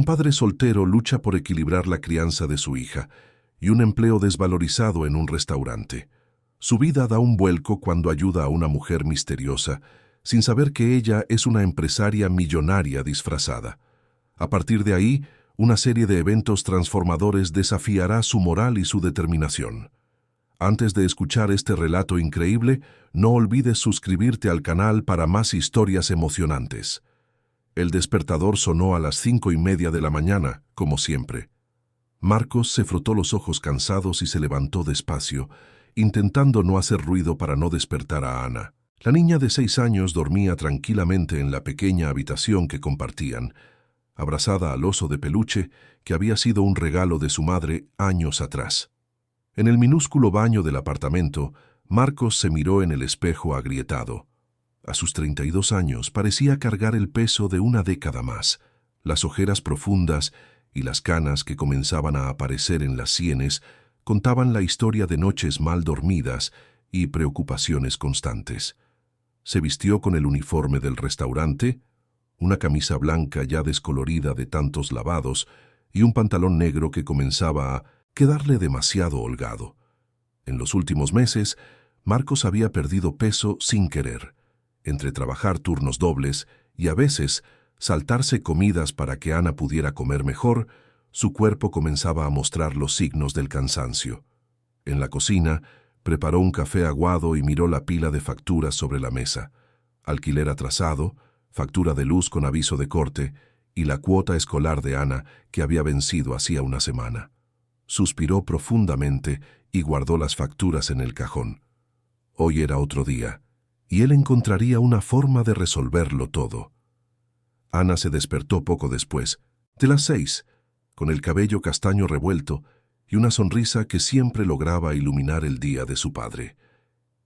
Un padre soltero lucha por equilibrar la crianza de su hija y un empleo desvalorizado en un restaurante. Su vida da un vuelco cuando ayuda a una mujer misteriosa, sin saber que ella es una empresaria millonaria disfrazada. A partir de ahí, una serie de eventos transformadores desafiará su moral y su determinación. Antes de escuchar este relato increíble, no olvides suscribirte al canal para más historias emocionantes. El despertador sonó a las 5:30 de la mañana, como siempre. Marcos se frotó los ojos cansados y se levantó despacio, intentando no hacer ruido para no despertar a Ana. La niña de 6 años dormía tranquilamente en la pequeña habitación que compartían, abrazada al oso de peluche que había sido un regalo de su madre años atrás. En el minúsculo baño del apartamento, Marcos se miró en el espejo agrietado. A sus 32 años parecía cargar el peso de una década más. Las ojeras profundas y las canas que comenzaban a aparecer en las sienes contaban la historia de noches mal dormidas y preocupaciones constantes. Se vistió con el uniforme del restaurante, una camisa blanca ya descolorida de tantos lavados y un pantalón negro que comenzaba a quedarle demasiado holgado. En los últimos meses, Marcos había perdido peso sin querer, entre trabajar turnos dobles y a veces saltarse comidas para que Ana pudiera comer mejor. Su cuerpo comenzaba a mostrar los signos del cansancio. En la cocina, preparó un café aguado y miró la pila de facturas sobre la mesa. Alquiler atrasado, factura de luz con aviso de corte y la cuota escolar de Ana que había vencido hacía una semana. Suspiró profundamente y guardó las facturas en el cajón. Hoy era otro día, y él encontraría una forma de resolverlo todo. Ana se despertó poco después, de las 6, con el cabello castaño revuelto y una sonrisa que siempre lograba iluminar el día de su padre.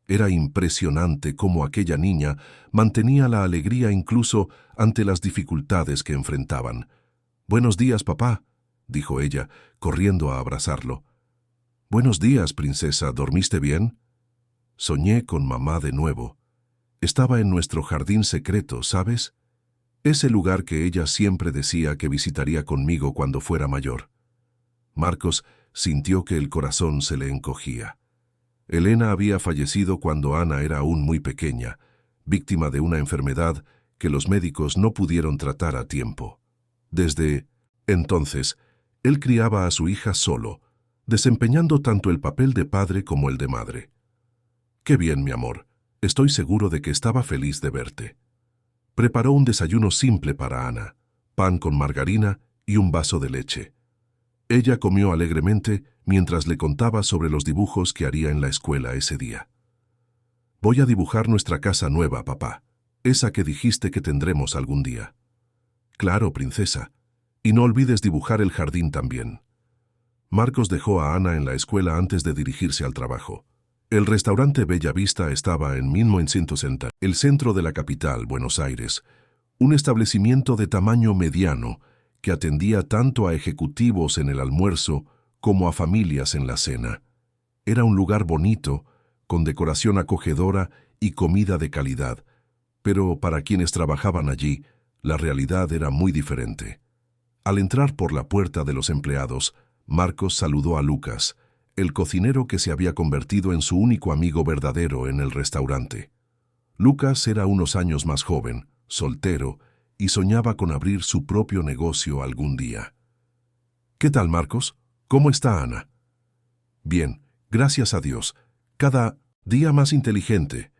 Era impresionante cómo aquella niña mantenía la alegría incluso ante las dificultades que enfrentaban. «Buenos días, papá», dijo ella, corriendo a abrazarlo. «Buenos días, princesa, ¿dormiste bien?» «Soñé con mamá de nuevo. Estaba en nuestro jardín secreto, ¿sabes? Ese lugar que ella siempre decía que visitaría conmigo cuando fuera mayor». Marcos sintió que el corazón se le encogía. Elena había fallecido cuando Ana era aún muy pequeña, víctima de una enfermedad que los médicos no pudieron tratar a tiempo. Desde entonces, él criaba a su hija solo, desempeñando tanto el papel de padre como el de madre. «Qué bien, mi amor. Estoy seguro de que estaba feliz de verte». Preparó un desayuno simple para Ana, pan con margarina y un vaso de leche. Ella comió alegremente mientras le contaba sobre los dibujos que haría en la escuela ese día. «Voy a dibujar nuestra casa nueva, papá, esa que dijiste que tendremos algún día». «Claro, princesa. Y no olvides dibujar el jardín también». Marcos dejó a Ana en la escuela antes de dirigirse al trabajo. El restaurante Bella Vista estaba en 1960, el centro de la capital, Buenos Aires, un establecimiento de tamaño mediano que atendía tanto a ejecutivos en el almuerzo como a familias en la cena. Era un lugar bonito, con decoración acogedora y comida de calidad, pero para quienes trabajaban allí, la realidad era muy diferente. Al entrar por la puerta de los empleados, Marcos saludó a Lucas, el cocinero que se había convertido en su único amigo verdadero en el restaurante. Lucas era unos años más joven, soltero, y soñaba con abrir su propio negocio algún día. «¿Qué tal, Marcos? ¿Cómo está Ana?» «Bien, gracias a Dios. Cada día más inteligente.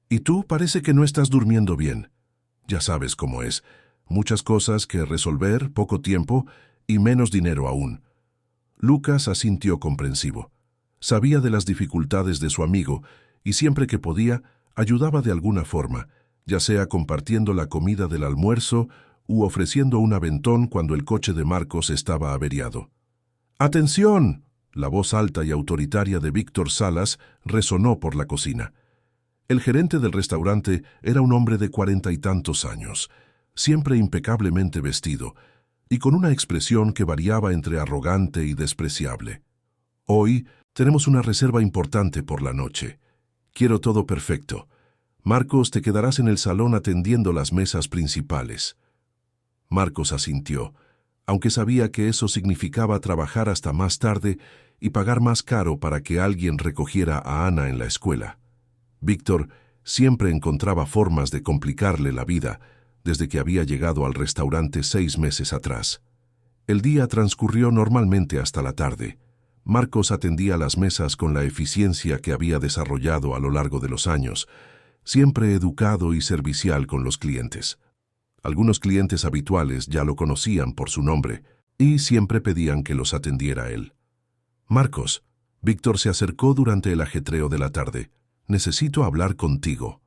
Y tú parece que no estás durmiendo bien. Ya sabes cómo es. Muchas cosas que resolver, poco tiempo y menos dinero aún». Lucas asintió comprensivo. Sabía de las dificultades de su amigo y siempre que podía, ayudaba de alguna forma, ya sea compartiendo la comida del almuerzo u ofreciendo un aventón cuando el coche de Marcos estaba averiado. «¡Atención!», la voz alta y autoritaria de Víctor Salas resonó por la cocina. El gerente del restaurante era un hombre de 40 y tantos años, siempre impecablemente vestido, y con una expresión que variaba entre arrogante y despreciable. «Hoy tenemos una reserva importante por la noche. Quiero todo perfecto. Marcos, te quedarás en el salón atendiendo las mesas principales». Marcos asintió, aunque sabía que eso significaba trabajar hasta más tarde y pagar más caro para que alguien recogiera a Ana en la escuela. Víctor siempre encontraba formas de complicarle la vida desde que había llegado al restaurante 6 meses atrás. El día transcurrió normalmente hasta la tarde. Marcos atendía las mesas con la eficiencia que había desarrollado a lo largo de los años, siempre educado y servicial con los clientes. Algunos clientes habituales ya lo conocían por su nombre y siempre pedían que los atendiera él. «Marcos», Víctor se acercó durante el ajetreo de la tarde. «Necesito hablar contigo».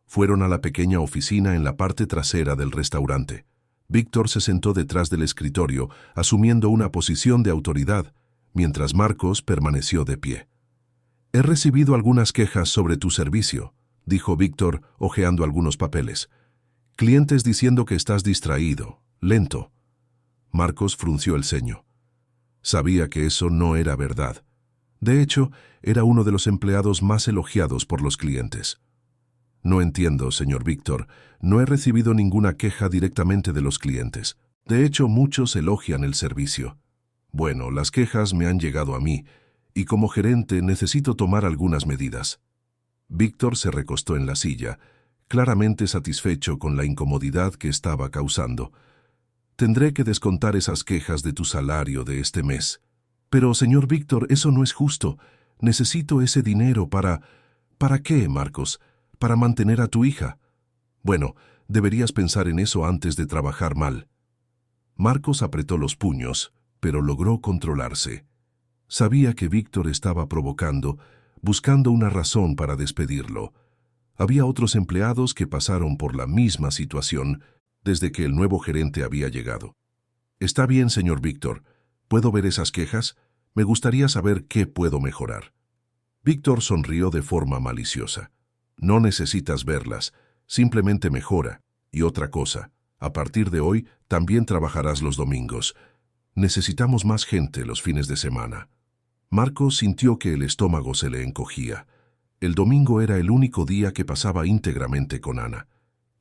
Fueron a la pequeña oficina en la parte trasera del restaurante. Víctor se sentó detrás del escritorio, asumiendo una posición de autoridad, mientras Marcos permaneció de pie. «He recibido algunas quejas sobre tu servicio», dijo Víctor, hojeando algunos papeles. «Clientes diciendo que estás distraído, lento». Marcos frunció el ceño. Sabía que eso no era verdad. De hecho, era uno de los empleados más elogiados por los clientes. «No entiendo, señor Víctor. No he recibido ninguna queja directamente de los clientes. De hecho, muchos elogian el servicio». «Bueno, las quejas me han llegado a mí, y como gerente necesito tomar algunas medidas». Víctor se recostó en la silla, claramente satisfecho con la incomodidad que estaba causando. «Tendré que descontar esas quejas de tu salario de este mes». «Pero, señor Víctor, eso no es justo. Necesito ese dinero para... ¿Para qué, Marcos? ¿Para mantener a tu hija?» «Bueno, deberías pensar en eso antes de trabajar mal». Marcos apretó los puños, pero logró controlarse. Sabía que Víctor estaba provocando, buscando una razón para despedirlo. Había otros empleados que pasaron por la misma situación desde que el nuevo gerente había llegado. «Está bien, señor Víctor. ¿Puedo ver esas quejas? Me gustaría saber qué puedo mejorar». Víctor sonrió de forma maliciosa. «No necesitas verlas, simplemente mejora. Y otra cosa, a partir de hoy también trabajarás los domingos. Necesitamos más gente los fines de semana». Marcos sintió que el estómago se le encogía. El domingo era el único día que pasaba íntegramente con Ana.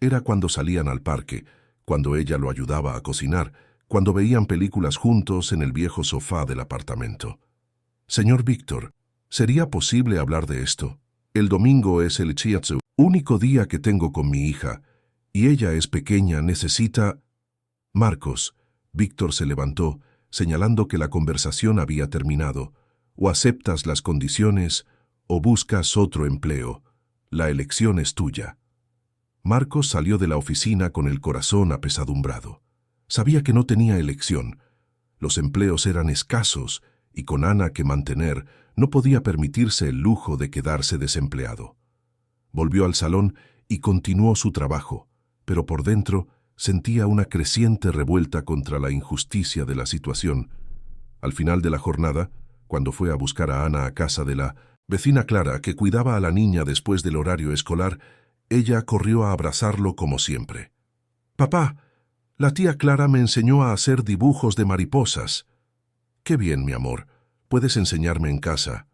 Era cuando salían al parque, cuando ella lo ayudaba a cocinar, cuando veían películas juntos en el viejo sofá del apartamento. «Señor Víctor, ¿sería posible hablar de esto? El domingo es el shiatsu, único día que tengo con mi hija, y ella es pequeña, necesita...» «Marcos», Víctor se levantó, señalando que la conversación había terminado. «O aceptas las condiciones o buscas otro empleo. La elección es tuya». Marcos salió de la oficina con el corazón apesadumbrado. Sabía que no tenía elección. Los empleos eran escasos y con Ana que mantener no podía permitirse el lujo de quedarse desempleado. Volvió al salón y continuó su trabajo, pero por dentro sentía una creciente revuelta contra la injusticia de la situación. Al final de la jornada, cuando fue a buscar a Ana a casa de la vecina Clara, que cuidaba a la niña después del horario escolar, ella corrió a abrazarlo como siempre. «Papá, la tía Clara me enseñó a hacer dibujos de mariposas». «Qué bien, mi amor. ¿Puedes enseñarme en casa?»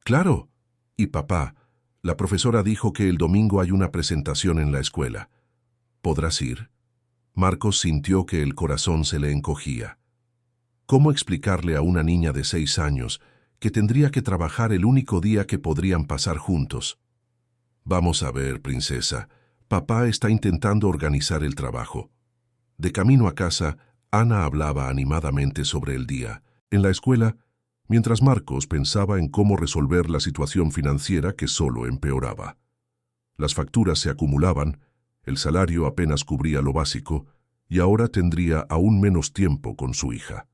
«Claro. Y papá, la profesora dijo que el domingo hay una presentación en la escuela. ¿Podrás ir?» Marcos sintió que el corazón se le encogía. ¿Cómo explicarle a una niña de 6 años que tendría que trabajar el único día que podrían pasar juntos? «Vamos a ver, princesa. Papá está intentando organizar el trabajo». De camino a casa, Ana hablaba animadamente sobre el día en la escuela, mientras Marcos pensaba en cómo resolver la situación financiera que solo empeoraba. Las facturas se acumulaban, el salario apenas cubría lo básico, y ahora tendría aún menos tiempo con su hija.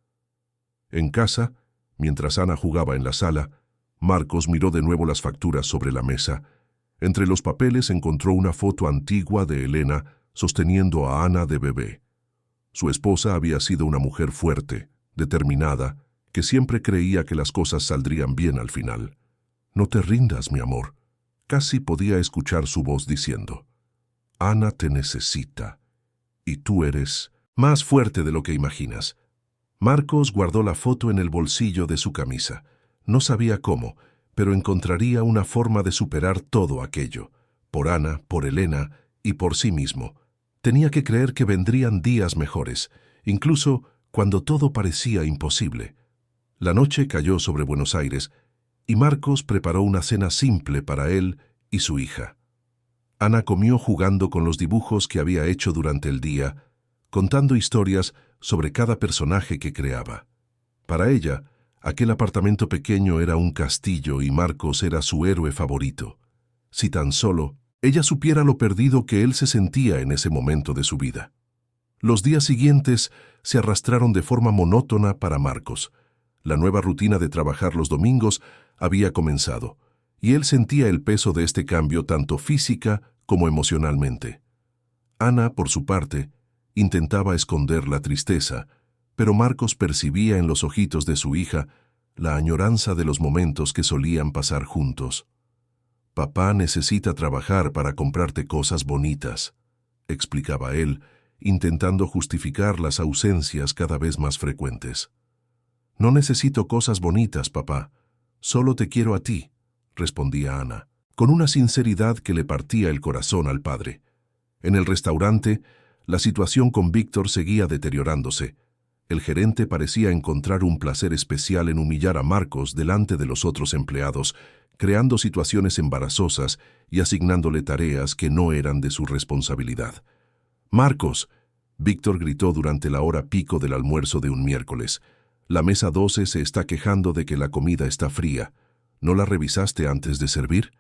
En casa, mientras Ana jugaba en la sala, Marcos miró de nuevo las facturas sobre la mesa. Entre los papeles encontró una foto antigua de Elena sosteniendo a Ana de bebé. Su esposa había sido una mujer fuerte, determinada, que siempre creía que las cosas saldrían bien al final. «No te rindas, mi amor». Casi podía escuchar su voz diciendo: «Ana te necesita, y tú eres más fuerte de lo que imaginas». Marcos guardó la foto en el bolsillo de su camisa. No sabía cómo, pero encontraría una forma de superar todo aquello. Por Ana, por Elena y por sí mismo. Tenía que creer que vendrían días mejores, incluso cuando todo parecía imposible. La noche cayó sobre Buenos Aires y Marcos preparó una cena simple para él y su hija. Ana comió jugando con los dibujos que había hecho durante el día, contando historias sobre cada personaje que creaba. Para ella, aquel apartamento pequeño era un castillo y Marcos era su héroe favorito. Si tan solo ella supiera lo perdido que él se sentía en ese momento de su vida. Los días siguientes se arrastraron de forma monótona para Marcos. La nueva rutina de trabajar los domingos había comenzado, y él sentía el peso de este cambio tanto física como emocionalmente. Ana, por su parte, intentaba esconder la tristeza, pero Marcos percibía en los ojitos de su hija la añoranza de los momentos que solían pasar juntos. «Papá necesita trabajar para comprarte cosas bonitas», explicaba él, intentando justificar las ausencias cada vez más frecuentes. «No necesito cosas bonitas, papá. Solo te quiero a ti», respondía Ana, con una sinceridad que le partía el corazón al padre. En el restaurante, la situación con Víctor seguía deteriorándose. El gerente parecía encontrar un placer especial en humillar a Marcos delante de los otros empleados, creando situaciones embarazosas y asignándole tareas que no eran de su responsabilidad. «Marcos», Víctor gritó durante la hora pico del almuerzo de un miércoles, «la mesa 12 se está quejando de que la comida está fría. ¿No la revisaste antes de servir?»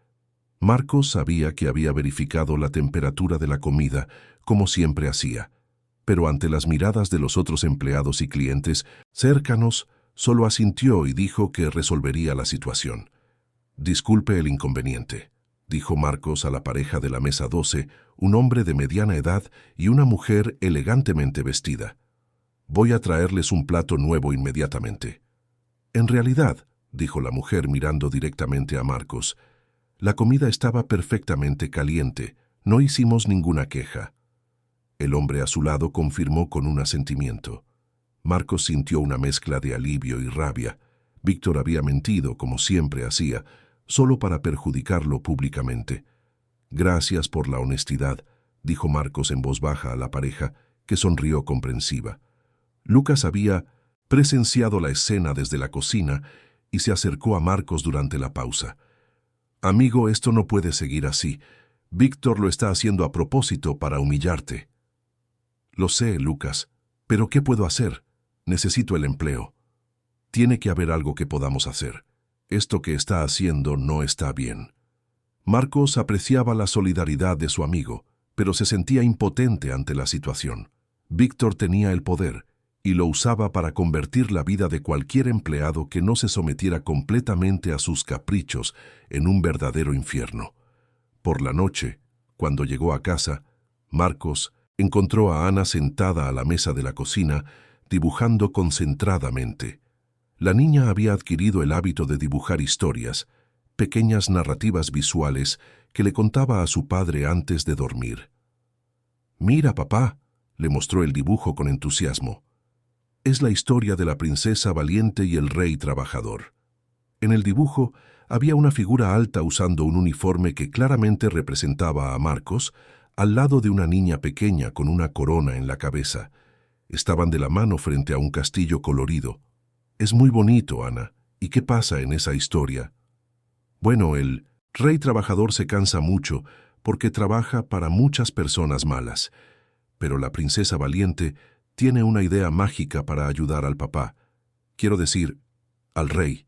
Marcos sabía que había verificado la temperatura de la comida, como siempre hacía, pero ante las miradas de los otros empleados y clientes cercanos, solo asintió y dijo que resolvería la situación. «Disculpe el inconveniente», dijo Marcos a la pareja de la mesa 12, un hombre de mediana edad y una mujer elegantemente vestida. «Voy a traerles un plato nuevo inmediatamente». «En realidad», dijo la mujer mirando directamente a Marcos, «la comida estaba perfectamente caliente, no hicimos ninguna queja». El hombre a su lado confirmó con un asentimiento. Marcos sintió una mezcla de alivio y rabia. Víctor había mentido, como siempre hacía, solo para perjudicarlo públicamente. «Gracias por la honestidad», dijo Marcos en voz baja a la pareja, que sonrió comprensiva. Lucas había presenciado la escena desde la cocina y se acercó a Marcos durante la pausa. «Amigo, esto no puede seguir así. Víctor lo está haciendo a propósito para humillarte». «Lo sé, Lucas, pero ¿qué puedo hacer? Necesito el empleo. Tiene que haber algo que podamos hacer. Esto que está haciendo no está bien». Marcos apreciaba la solidaridad de su amigo, pero se sentía impotente ante la situación. Víctor tenía el poder y lo usaba para convertir la vida de cualquier empleado que no se sometiera completamente a sus caprichos en un verdadero infierno. Por la noche, cuando llegó a casa, Marcos encontró a Ana sentada a la mesa de la cocina, dibujando concentradamente. La niña había adquirido el hábito de dibujar historias, pequeñas narrativas visuales que le contaba a su padre antes de dormir. «Mira, papá», le mostró el dibujo con entusiasmo. «Es la historia de la princesa valiente y el rey trabajador». En el dibujo había una figura alta usando un uniforme que claramente representaba a Marcos, al lado de una niña pequeña con una corona en la cabeza. Estaban de la mano frente a un castillo colorido. «Es muy bonito, Ana. ¿Y qué pasa en esa historia?» «Bueno, el rey trabajador se cansa mucho porque trabaja para muchas personas malas. Pero la princesa valiente tiene una idea mágica para ayudar al papá. Quiero decir, al rey».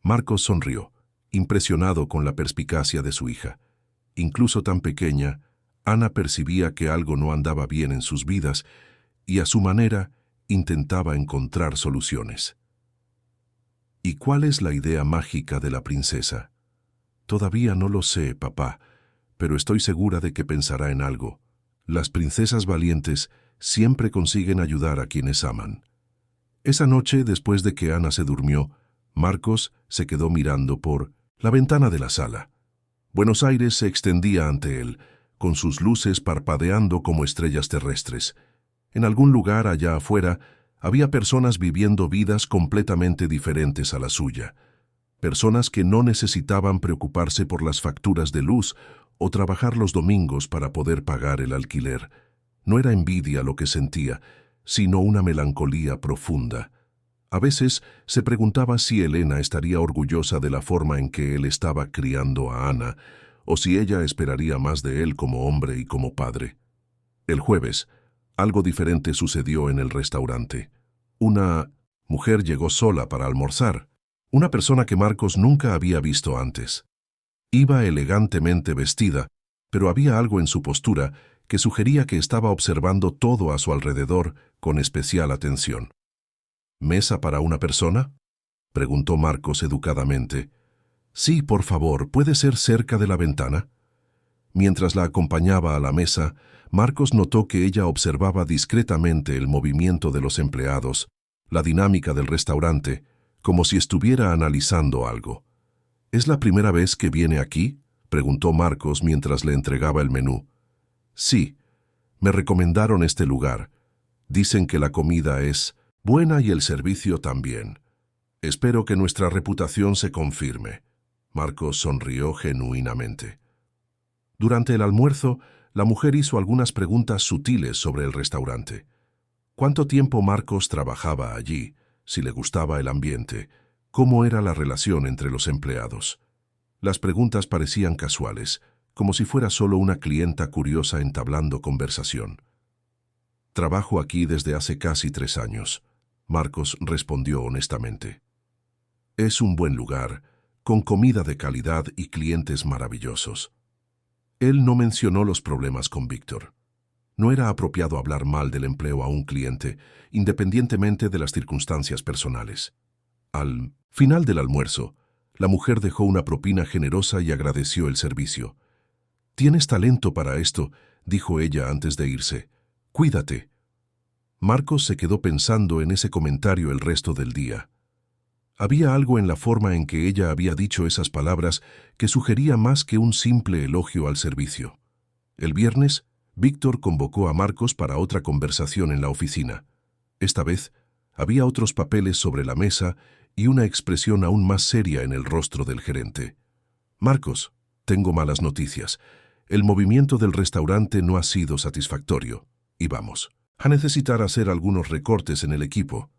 Marcos sonrió, impresionado con la perspicacia de su hija. Incluso tan pequeña, Ana percibía que algo no andaba bien en sus vidas y a su manera intentaba encontrar soluciones. «¿Y cuál es la idea mágica de la princesa?» «Todavía no lo sé, papá, pero estoy segura de que pensará en algo. Las princesas valientes siempre consiguen ayudar a quienes aman». Esa noche, después de que Ana se durmió, Marcos se quedó mirando por la ventana de la sala. Buenos Aires se extendía ante él, con sus luces parpadeando como estrellas terrestres. En algún lugar allá afuera había personas viviendo vidas completamente diferentes a la suya. Personas que no necesitaban preocuparse por las facturas de luz o trabajar los domingos para poder pagar el alquiler. No era envidia lo que sentía, sino una melancolía profunda. A veces se preguntaba si Elena estaría orgullosa de la forma en que él estaba criando a Ana, o si ella esperaría más de él como hombre y como padre. El jueves, algo diferente sucedió en el restaurante. Una mujer llegó sola para almorzar, una persona que Marcos nunca había visto antes. Iba elegantemente vestida, pero había algo en su postura que sugería que estaba observando todo a su alrededor con especial atención. ¿Mesa para una persona?, preguntó Marcos educadamente. Sí, por favor, ¿puede ser cerca de la ventana? Mientras la acompañaba a la mesa, Marcos notó que ella observaba discretamente el movimiento de los empleados, la dinámica del restaurante, como si estuviera analizando algo. ¿Es la primera vez que viene aquí?, preguntó Marcos mientras le entregaba el menú. Sí, me recomendaron este lugar. Dicen que la comida es buena y el servicio también. Espero que nuestra reputación se confirme. Marcos sonrió genuinamente. Durante el almuerzo, la mujer hizo algunas preguntas sutiles sobre el restaurante. ¿Cuánto tiempo Marcos trabajaba allí? Si le gustaba el ambiente. ¿Cómo era la relación entre los empleados? Las preguntas parecían casuales, como si fuera solo una clienta curiosa entablando conversación. Trabajo aquí desde hace casi 3 años, Marcos respondió honestamente. Es un buen lugar, con comida de calidad y clientes maravillosos. Él no mencionó los problemas con Víctor. No era apropiado hablar mal del empleo a un cliente, independientemente de las circunstancias personales. Al final del almuerzo, la mujer dejó una propina generosa y agradeció el servicio. «Tienes talento para esto», dijo ella antes de irse. «Cuídate». Marcos se quedó pensando en ese comentario el resto del día. Había algo en la forma en que ella había dicho esas palabras que sugería más que un simple elogio al servicio. El viernes, Víctor convocó a Marcos para otra conversación en la oficina. Esta vez, había otros papeles sobre la mesa y una expresión aún más seria en el rostro del gerente. «Marcos, tengo malas noticias. El movimiento del restaurante no ha sido satisfactorio. Y vamos a necesitar hacer algunos recortes en el equipo».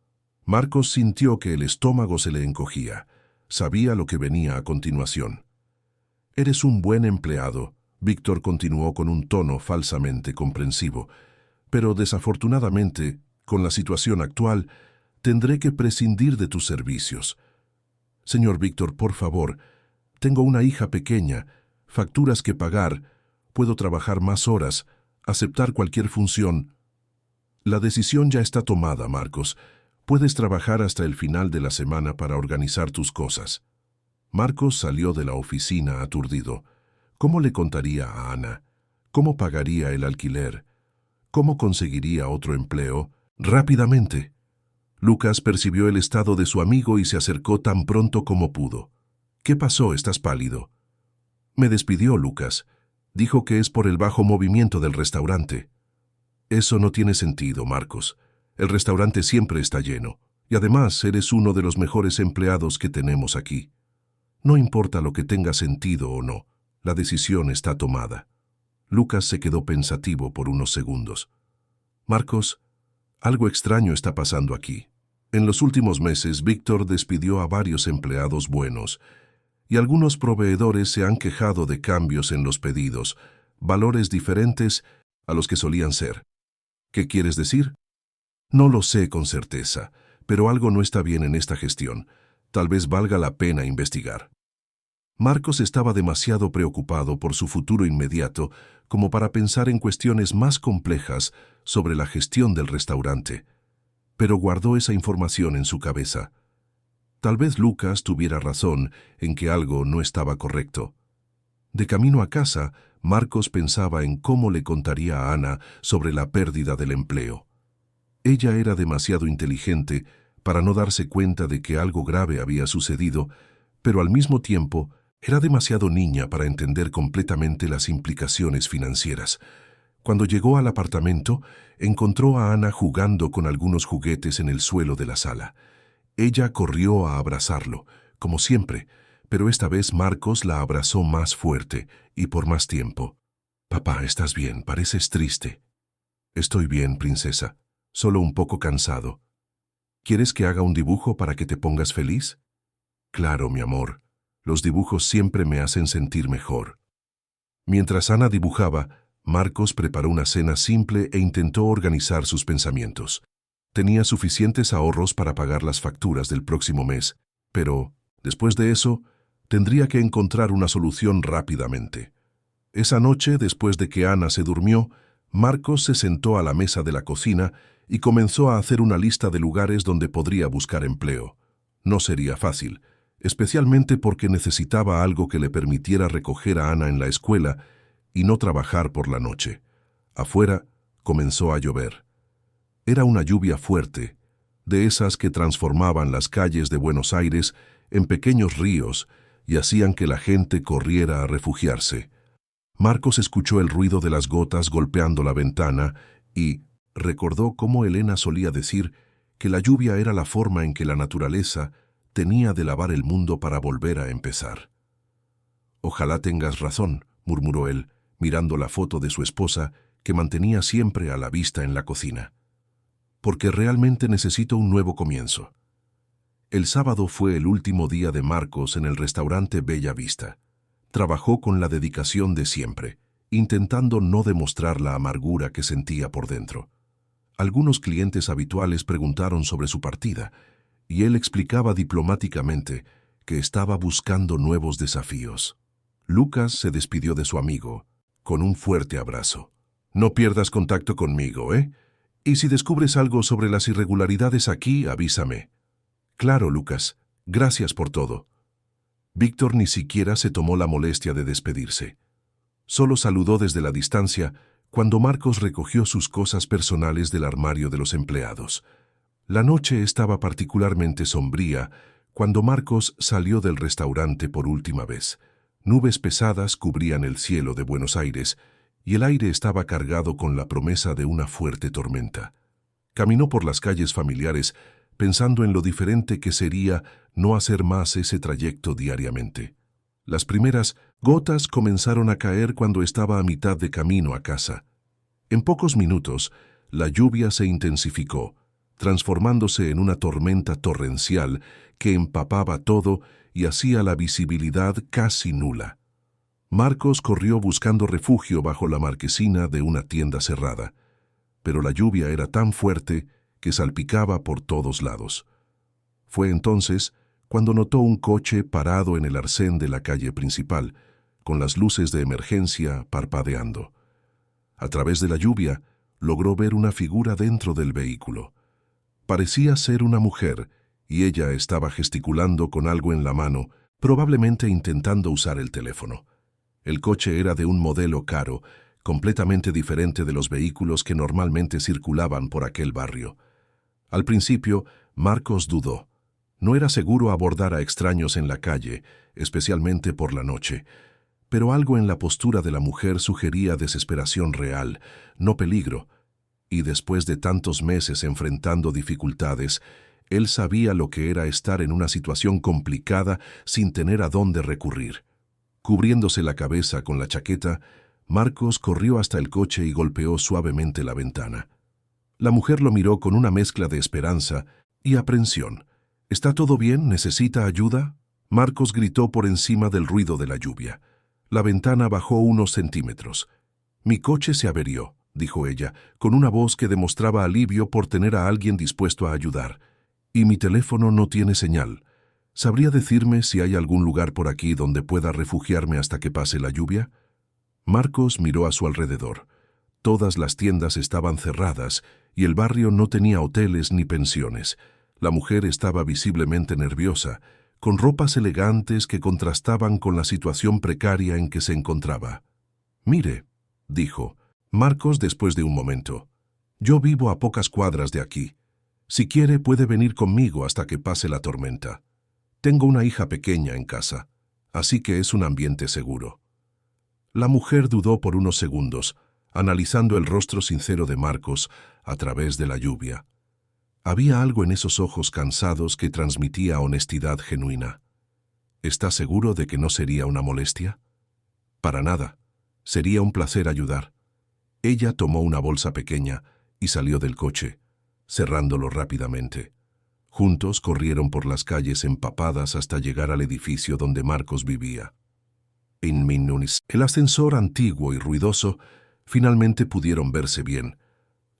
Marcos sintió que el estómago se le encogía. Sabía lo que venía a continuación. «Eres un buen empleado», Víctor continuó con un tono falsamente comprensivo. «Pero desafortunadamente, con la situación actual, tendré que prescindir de tus servicios». «Señor Víctor, por favor, tengo una hija pequeña, facturas que pagar, puedo trabajar más horas, aceptar cualquier función». «La decisión ya está tomada, Marcos. Puedes trabajar hasta el final de la semana para organizar tus cosas». Marcos salió de la oficina aturdido. ¿Cómo le contaría a Ana? ¿Cómo pagaría el alquiler? ¿Cómo conseguiría otro empleo? Rápidamente. Lucas percibió el estado de su amigo y se acercó tan pronto como pudo. «¿Qué pasó? ¿Estás pálido?» «Me despidió Lucas. Dijo que es por el bajo movimiento del restaurante». «Eso no tiene sentido, Marcos. El restaurante siempre está lleno. Y además eres uno de los mejores empleados que tenemos aquí. No importa lo que tenga sentido o no, la decisión está tomada». Lucas se quedó pensativo por unos segundos. «Marcos, algo extraño está pasando aquí. En los últimos meses, Víctor despidió a varios empleados buenos, y algunos proveedores se han quejado de cambios en los pedidos, valores diferentes a los que solían ser. ¿Qué quieres decir?» «No lo sé con certeza, pero algo no está bien en esta gestión. Tal vez valga la pena investigar». Marcos estaba demasiado preocupado por su futuro inmediato como para pensar en cuestiones más complejas sobre la gestión del restaurante, pero guardó esa información en su cabeza. Tal vez Lucas tuviera razón en que algo no estaba correcto. De camino a casa, Marcos pensaba en cómo le contaría a Ana sobre la pérdida del empleo. Ella era demasiado inteligente para no darse cuenta de que algo grave había sucedido, pero al mismo tiempo era demasiado niña para entender completamente las implicaciones financieras. Cuando llegó al apartamento, encontró a Ana jugando con algunos juguetes en el suelo de la sala. Ella corrió a abrazarlo, como siempre, pero esta vez Marcos la abrazó más fuerte y por más tiempo. «Papá, ¿estás bien? Pareces triste». «Estoy bien, princesa. Solo un poco cansado. ¿Quieres que haga un dibujo para que te pongas feliz? Claro, mi amor. Los dibujos siempre me hacen sentir mejor. Mientras Ana dibujaba, Marcos preparó una cena simple e intentó organizar sus pensamientos. Tenía suficientes ahorros para pagar las facturas del próximo mes, pero, después de eso, tendría que encontrar una solución rápidamente. Esa noche, después de que Ana se durmió, Marcos se sentó a la mesa de la cocina y comenzó a hacer una lista de lugares donde podría buscar empleo. No sería fácil, especialmente porque necesitaba algo que le permitiera recoger a Ana en la escuela y no trabajar por la noche. Afuera comenzó a llover. Era una lluvia fuerte, de esas que transformaban las calles de Buenos Aires en pequeños ríos y hacían que la gente corriera a refugiarse. Marcos escuchó el ruido de las gotas golpeando la ventana y recordó cómo Elena solía decir que la lluvia era la forma en que la naturaleza tenía de lavar el mundo para volver a empezar. «Ojalá tengas razón», murmuró él, mirando la foto de su esposa que mantenía siempre a la vista en la cocina. «Porque realmente necesito un nuevo comienzo». El sábado fue el último día de Marcos en el restaurante Bella Vista. Trabajó con la dedicación de siempre, intentando no demostrar la amargura que sentía por dentro. Algunos clientes habituales preguntaron sobre su partida, y él explicaba diplomáticamente que estaba buscando nuevos desafíos. Lucas se despidió de su amigo con un fuerte abrazo. «No pierdas contacto conmigo, ¿eh? Y si descubres algo sobre las irregularidades aquí, avísame». «Claro, Lucas. Gracias por todo». Víctor ni siquiera se tomó la molestia de despedirse. Solo saludó desde la distancia cuando Marcos recogió sus cosas personales del armario de los empleados. La noche estaba particularmente sombría cuando Marcos salió del restaurante por última vez. Nubes pesadas cubrían el cielo de Buenos Aires y el aire estaba cargado con la promesa de una fuerte tormenta. Caminó por las calles familiares pensando en lo diferente que sería no hacer más ese trayecto diariamente. Las primeras gotas comenzaron a caer cuando estaba a mitad de camino a casa. En pocos minutos, la lluvia se intensificó, transformándose en una tormenta torrencial que empapaba todo y hacía la visibilidad casi nula. Marcos corrió buscando refugio bajo la marquesina de una tienda cerrada, pero la lluvia era tan fuerte que salpicaba por todos lados. Fue entonces cuando notó un coche parado en el arcén de la calle principal, con las luces de emergencia parpadeando. A través de la lluvia, logró ver una figura dentro del vehículo. Parecía ser una mujer, y ella estaba gesticulando con algo en la mano, probablemente intentando usar el teléfono. El coche era de un modelo caro, completamente diferente de los vehículos que normalmente circulaban por aquel barrio. Al principio, Marcos dudó. No era seguro abordar a extraños en la calle, especialmente por la noche, pero algo en la postura de la mujer sugería desesperación real, no peligro, y después de tantos meses enfrentando dificultades, él sabía lo que era estar en una situación complicada sin tener a dónde recurrir. Cubriéndose la cabeza con la chaqueta, Marcos corrió hasta el coche y golpeó suavemente la ventana. La mujer lo miró con una mezcla de esperanza y aprensión. «¿Está todo bien? ¿Necesita ayuda?». Marcos gritó por encima del ruido de la lluvia. La ventana bajó unos centímetros. «Mi coche se averió», dijo ella, con una voz que demostraba alivio por tener a alguien dispuesto a ayudar. «Y mi teléfono no tiene señal. ¿Sabría decirme si hay algún lugar por aquí donde pueda refugiarme hasta que pase la lluvia?». Marcos miró a su alrededor. Todas las tiendas estaban cerradas y el barrio no tenía hoteles ni pensiones. La mujer estaba visiblemente nerviosa, con ropas elegantes que contrastaban con la situación precaria en que se encontraba. «Mire», dijo Marcos después de un momento, «yo vivo a pocas cuadras de aquí. Si quiere puede venir conmigo hasta que pase la tormenta. Tengo una hija pequeña en casa, así que es un ambiente seguro». La mujer dudó por unos segundos, analizando el rostro sincero de Marcos a través de la lluvia. Había algo en esos ojos cansados que transmitía honestidad genuina. «¿Está seguro de que no sería una molestia?». «Para nada. Sería un placer ayudar». Ella tomó una bolsa pequeña y salió del coche. cerrándolo rápidamente. Juntos corrieron por las calles empapadas hasta llegar al edificio donde Marcos vivía. En Minunis, el ascensor antiguo y ruidoso, finalmente pudieron verse bien.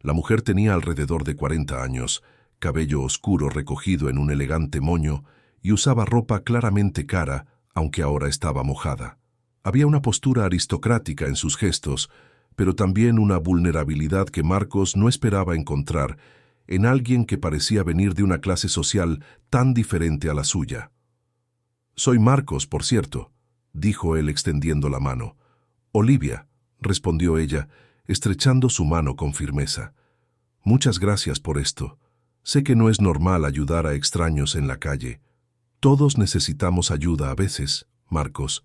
La mujer tenía alrededor de 40 años, cabello oscuro recogido en un elegante moño y usaba ropa claramente cara, aunque ahora estaba mojada. Había una postura aristocrática en sus gestos, pero también una vulnerabilidad que Marcos no esperaba encontrar en alguien que parecía venir de una clase social tan diferente a la suya. «Soy Marcos, por cierto», dijo él extendiendo la mano. «Olivia», respondió ella, estrechando su mano con firmeza. «Muchas gracias por esto. Sé que no es normal ayudar a extraños en la calle. Todos necesitamos ayuda a veces, Marcos»,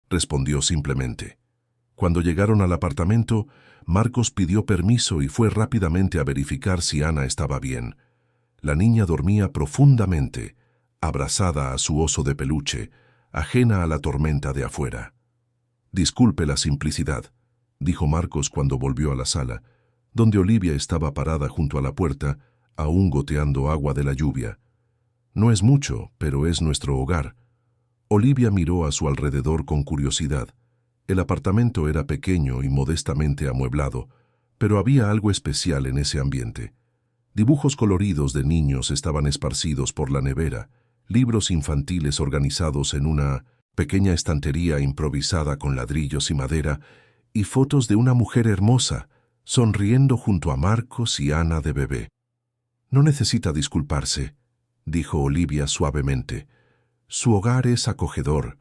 respondió simplemente. Cuando llegaron al apartamento, Marcos pidió permiso y fue rápidamente a verificar si Ana estaba bien. La niña dormía profundamente, abrazada a su oso de peluche, ajena a la tormenta de afuera. «Disculpe la simplicidad», dijo Marcos cuando volvió a la sala, donde Olivia estaba parada junto a la puerta, aún goteando agua de la lluvia. «No es mucho, pero es nuestro hogar». Olivia miró a su alrededor con curiosidad. El apartamento era pequeño y modestamente amueblado, pero había algo especial en ese ambiente. Dibujos coloridos de niños estaban esparcidos por la nevera, libros infantiles organizados en una pequeña estantería improvisada con ladrillos y madera, y fotos de una mujer hermosa, sonriendo junto a Marcos y Ana de bebé. «No necesita disculparse», dijo Olivia suavemente. «Su hogar es acogedor.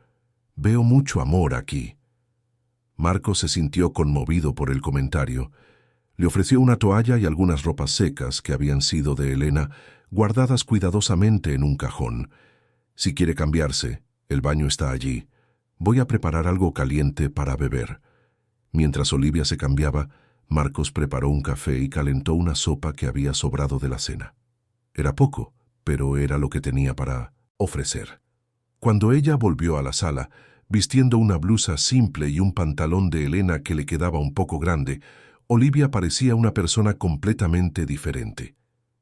Veo mucho amor aquí». Marcos se sintió conmovido por el comentario. Le ofreció una toalla y algunas ropas secas que habían sido de Elena, guardadas cuidadosamente en un cajón. «Si quiere cambiarse, el baño está allí. Voy a preparar algo caliente para beber». Mientras Olivia se cambiaba, Marcos preparó un café y calentó una sopa que había sobrado de la cena. Era poco, pero era lo que tenía para ofrecer. Cuando ella volvió a la sala, vistiendo una blusa simple y un pantalón de Elena que le quedaba un poco grande, Olivia parecía una persona completamente diferente.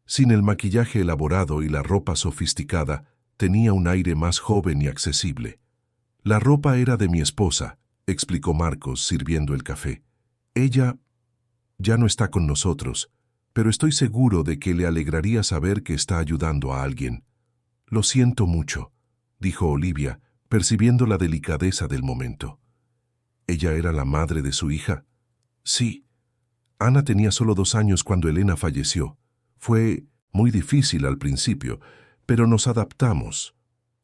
Sin el maquillaje elaborado y la ropa sofisticada, tenía un aire más joven y accesible. «La ropa era de mi esposa», explicó Marcos sirviendo el café. «Ella ya no está con nosotros, pero estoy seguro de que le alegraría saber que está ayudando a alguien». «Lo siento mucho», dijo Olivia, percibiendo la delicadeza del momento. ¿Ella era la madre de su hija? Sí. Ana tenía solo 2 años cuando Elena falleció. Fue muy difícil al principio, pero nos adaptamos.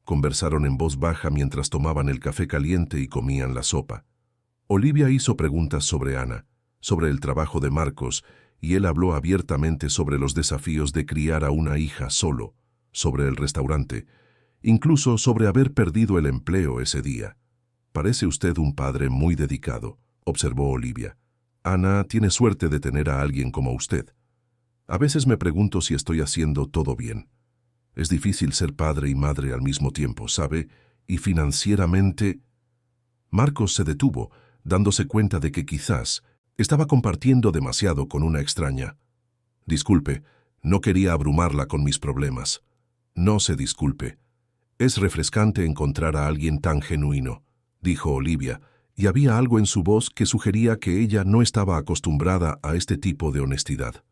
Conversaron en voz baja mientras tomaban el café caliente y comían la sopa. Olivia hizo preguntas sobre Ana, sobre el trabajo de Marcos, y él habló abiertamente sobre los desafíos de criar a una hija solo, sobre el restaurante, incluso sobre haber perdido el empleo ese día. «Parece usted un padre muy dedicado», observó Olivia. «Ana tiene suerte de tener a alguien como usted. A veces me pregunto si estoy haciendo todo bien. Es difícil ser padre y madre al mismo tiempo, ¿sabe? Y financieramente...» Marcos se detuvo, dándose cuenta de que quizás estaba compartiendo demasiado con una extraña. «Disculpe, no quería abrumarla con mis problemas». «No se disculpe. Es refrescante encontrar a alguien tan genuino», dijo Olivia, y había algo en su voz que sugería que ella no estaba acostumbrada a este tipo de honestidad.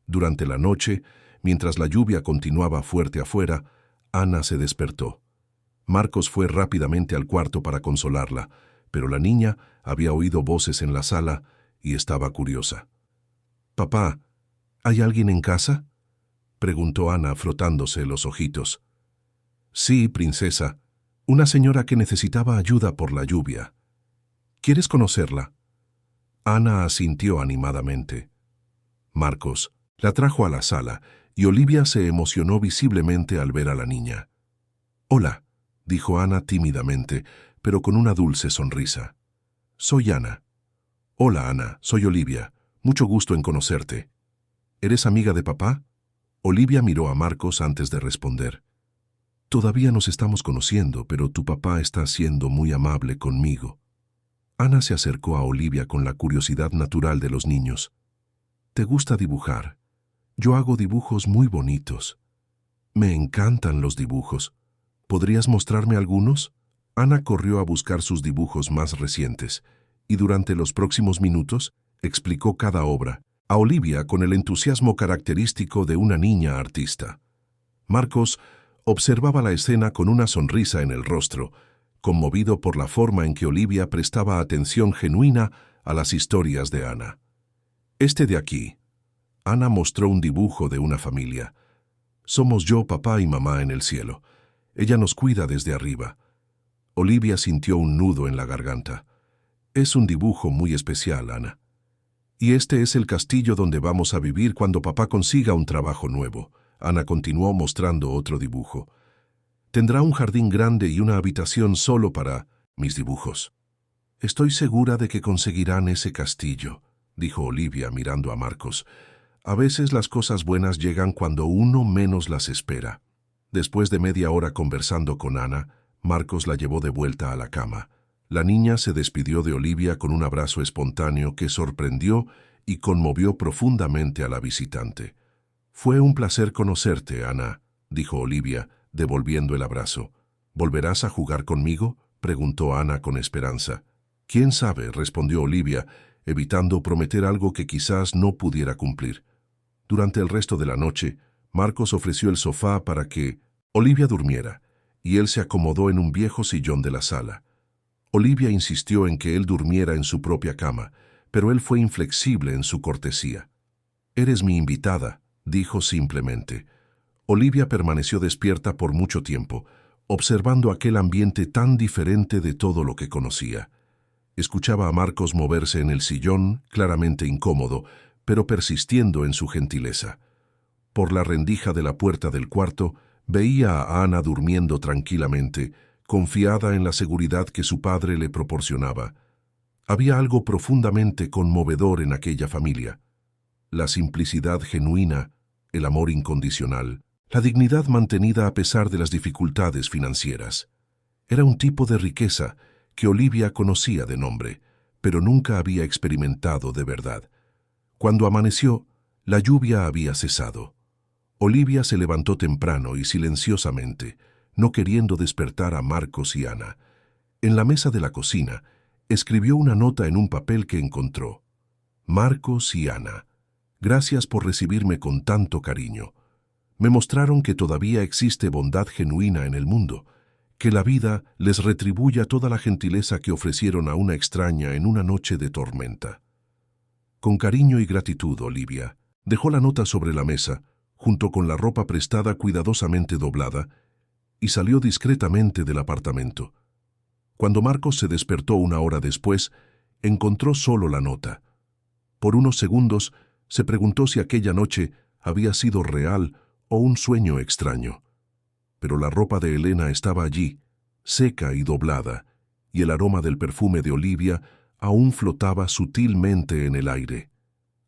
Durante la noche, mientras la lluvia continuaba fuerte afuera, Ana se despertó. Marcos fue rápidamente al cuarto para consolarla, pero la niña había oído voces en la sala y estaba curiosa. «Papá, ¿hay alguien en casa?», preguntó Ana frotándose los ojitos. «Sí, princesa, una señora que necesitaba ayuda por la lluvia. ¿Quieres conocerla?». Ana asintió animadamente. Marcos la trajo a la sala y Olivia se emocionó visiblemente al ver a la niña. «Hola», dijo Ana tímidamente, pero con una dulce sonrisa. «Soy Ana». «Hola, Ana, soy Olivia. Mucho gusto en conocerte». «¿Eres amiga de papá?». Olivia miró a Marcos antes de responder. «Todavía nos estamos conociendo, pero tu papá está siendo muy amable conmigo». Ana se acercó a Olivia con la curiosidad natural de los niños. «¿Te gusta dibujar? Yo hago dibujos muy bonitos. Me encantan los dibujos. ¿Podrías mostrarme algunos? Ana corrió a buscar sus dibujos más recientes y durante los próximos minutos explicó cada obra a Olivia con el entusiasmo característico de una niña artista. Marcos observaba la escena con una sonrisa en el rostro, conmovido por la forma en que Olivia prestaba atención genuina a las historias de Ana. Este de aquí. Ana mostró un dibujo de una familia. Somos yo, papá y mamá en el cielo. Ella nos cuida desde arriba. Olivia sintió un nudo en la garganta. Es un dibujo muy especial, Ana. Y este es el castillo donde vamos a vivir cuando papá consiga un trabajo nuevo. Ana continuó mostrando otro dibujo. Tendrá un jardín grande y una habitación solo para mis dibujos. Estoy segura de que conseguirán ese castillo, dijo Olivia mirando a Marcos. A veces las cosas buenas llegan cuando uno menos las espera. Después de media hora conversando con Ana, Marcos la llevó de vuelta a la cama. La niña se despidió de Olivia con un abrazo espontáneo que sorprendió y conmovió profundamente a la visitante. «Fue un placer conocerte, Ana», dijo Olivia, devolviendo el abrazo. «¿Volverás a jugar conmigo?», preguntó Ana con esperanza. «¿Quién sabe?», respondió Olivia, evitando prometer algo que quizás no pudiera cumplir. Durante el resto de la noche, Marcos ofreció el sofá para que Olivia durmiera, y él se acomodó en un viejo sillón de la sala. Olivia insistió en que él durmiera en su propia cama, pero él fue inflexible en su cortesía. «Eres mi invitada», dijo simplemente. Olivia permaneció despierta por mucho tiempo, observando aquel ambiente tan diferente de todo lo que conocía. Escuchaba a Marcos moverse en el sillón, claramente incómodo, pero persistiendo en su gentileza. Por la rendija de la puerta del cuarto, veía a Ana durmiendo tranquilamente, confiada en la seguridad que su padre le proporcionaba. Había algo profundamente conmovedor en aquella familia. La simplicidad genuina, el amor incondicional, la dignidad mantenida a pesar de las dificultades financieras. Era un tipo de riqueza que Olivia conocía de nombre, pero nunca había experimentado de verdad. Cuando amaneció, la lluvia había cesado. Olivia se levantó temprano y silenciosamente, no queriendo despertar a Marcos y Ana. En la mesa de la cocina, escribió una nota en un papel que encontró. «Marcos y Ana, gracias por recibirme con tanto cariño. Me mostraron que todavía existe bondad genuina en el mundo, que la vida les retribuya toda la gentileza que ofrecieron a una extraña en una noche de tormenta. Con cariño y gratitud, Olivia». Dejó la nota sobre la mesa, junto con la ropa prestada cuidadosamente doblada, y salió discretamente del apartamento. Cuando Marcos se despertó una hora después, encontró solo la nota. Por unos segundos se preguntó si aquella noche había sido real o un sueño extraño. Pero la ropa de Elena estaba allí, seca y doblada, y el aroma del perfume de Olivia aún flotaba sutilmente en el aire.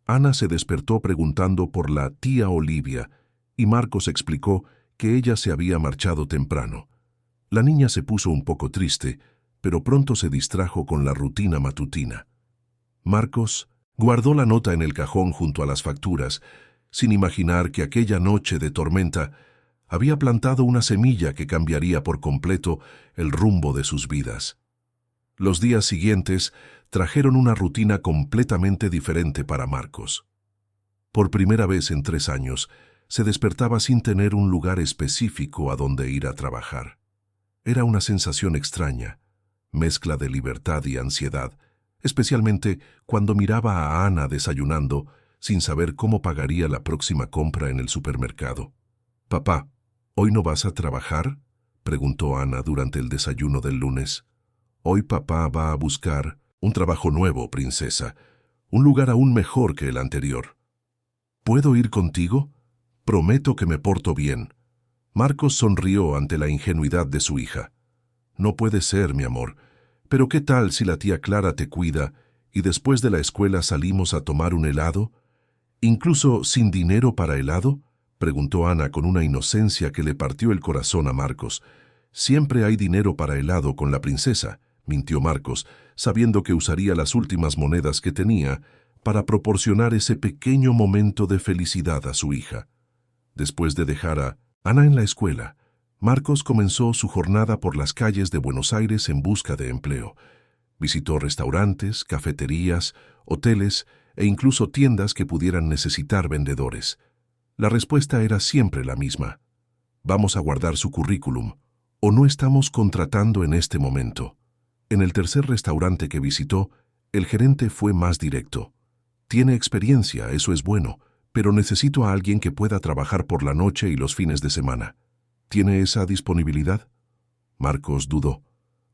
Ana se despertó preguntando por la tía Olivia, y Marcos explicó que ella se había marchado temprano. La niña se puso un poco triste, pero pronto se distrajo con la rutina matutina. Marcos guardó la nota en el cajón junto a las facturas, sin imaginar que aquella noche de tormenta había plantado una semilla que cambiaría por completo el rumbo de sus vidas. Los días siguientes trajeron una rutina completamente diferente para Marcos. Por primera vez en 3 años, se despertaba sin tener un lugar específico a donde ir a trabajar. Era una sensación extraña, mezcla de libertad y ansiedad, especialmente cuando miraba a Ana desayunando sin saber cómo pagaría la próxima compra en el supermercado. «Papá, ¿hoy no vas a trabajar?», preguntó Ana durante el desayuno del lunes. «Hoy papá va a buscar un trabajo nuevo, princesa, un lugar aún mejor que el anterior». «¿Puedo ir contigo? Prometo que me porto bien». Marcos sonrió ante la ingenuidad de su hija. «No puede ser, mi amor, pero ¿qué tal si la tía Clara te cuida y después de la escuela salimos a tomar un helado? ¿Incluso sin dinero para helado?», preguntó Ana con una inocencia que le partió el corazón a Marcos. «Siempre hay dinero para helado con la princesa», mintió Marcos, sabiendo que usaría las últimas monedas que tenía para proporcionar ese pequeño momento de felicidad a su hija. Después de dejar a Ana en la escuela, Marcos comenzó su jornada por las calles de Buenos Aires en busca de empleo. Visitó restaurantes, cafeterías, hoteles e incluso tiendas que pudieran necesitar vendedores. La respuesta era siempre la misma: vamos a guardar su currículum, o no estamos contratando en este momento. En el tercer restaurante que visitó, el gerente fue más directo. Tiene experiencia, eso es bueno, pero necesito a alguien que pueda trabajar por la noche y los fines de semana. ¿Tiene esa disponibilidad? Marcos dudó.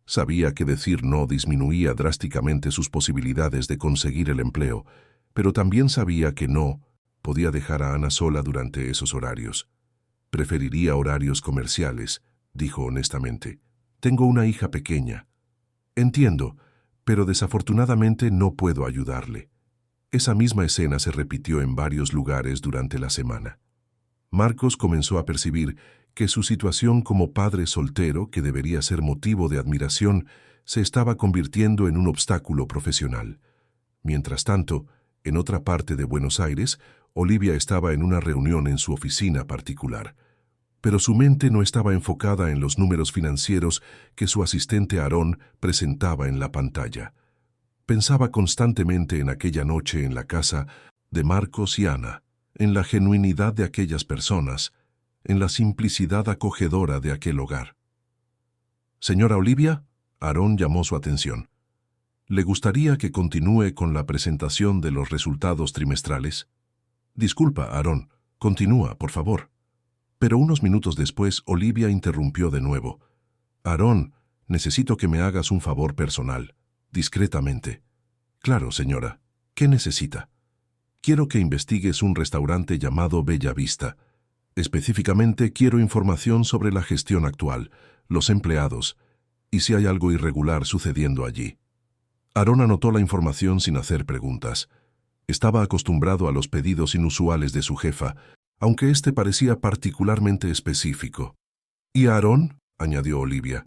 Sabía que decir no disminuía drásticamente sus posibilidades de conseguir el empleo, pero también sabía que no podía dejar a Ana sola durante esos horarios. Preferiría horarios comerciales, dijo honestamente. Tengo una hija pequeña. Entiendo, pero desafortunadamente no puedo ayudarle. Esa misma escena se repitió en varios lugares durante la semana. Marcos comenzó a percibir que su situación como padre soltero, que debería ser motivo de admiración, se estaba convirtiendo en un obstáculo profesional. Mientras tanto, en otra parte de Buenos Aires, Olivia estaba en una reunión en su oficina particular. Pero su mente no estaba enfocada en los números financieros que su asistente Aarón presentaba en la pantalla. Pensaba constantemente en aquella noche en la casa de Marcos y Ana, en la genuinidad de aquellas personas, en la simplicidad acogedora de aquel hogar. «Señora Olivia», Aarón llamó su atención. «¿Le gustaría que continúe con la presentación de los resultados trimestrales?» «Disculpa, Aarón, continúa, por favor». Pero unos minutos después, Olivia interrumpió de nuevo. «Aarón, necesito que me hagas un favor personal», discretamente. «Claro, señora. ¿Qué necesita?» «Quiero que investigues un restaurante llamado Bella Vista. Específicamente, quiero información sobre la gestión actual, los empleados, y si hay algo irregular sucediendo allí». Aarón anotó la información sin hacer preguntas. Estaba acostumbrado a los pedidos inusuales de su jefa, aunque este parecía particularmente específico. «¿Y Aarón?», añadió Olivia.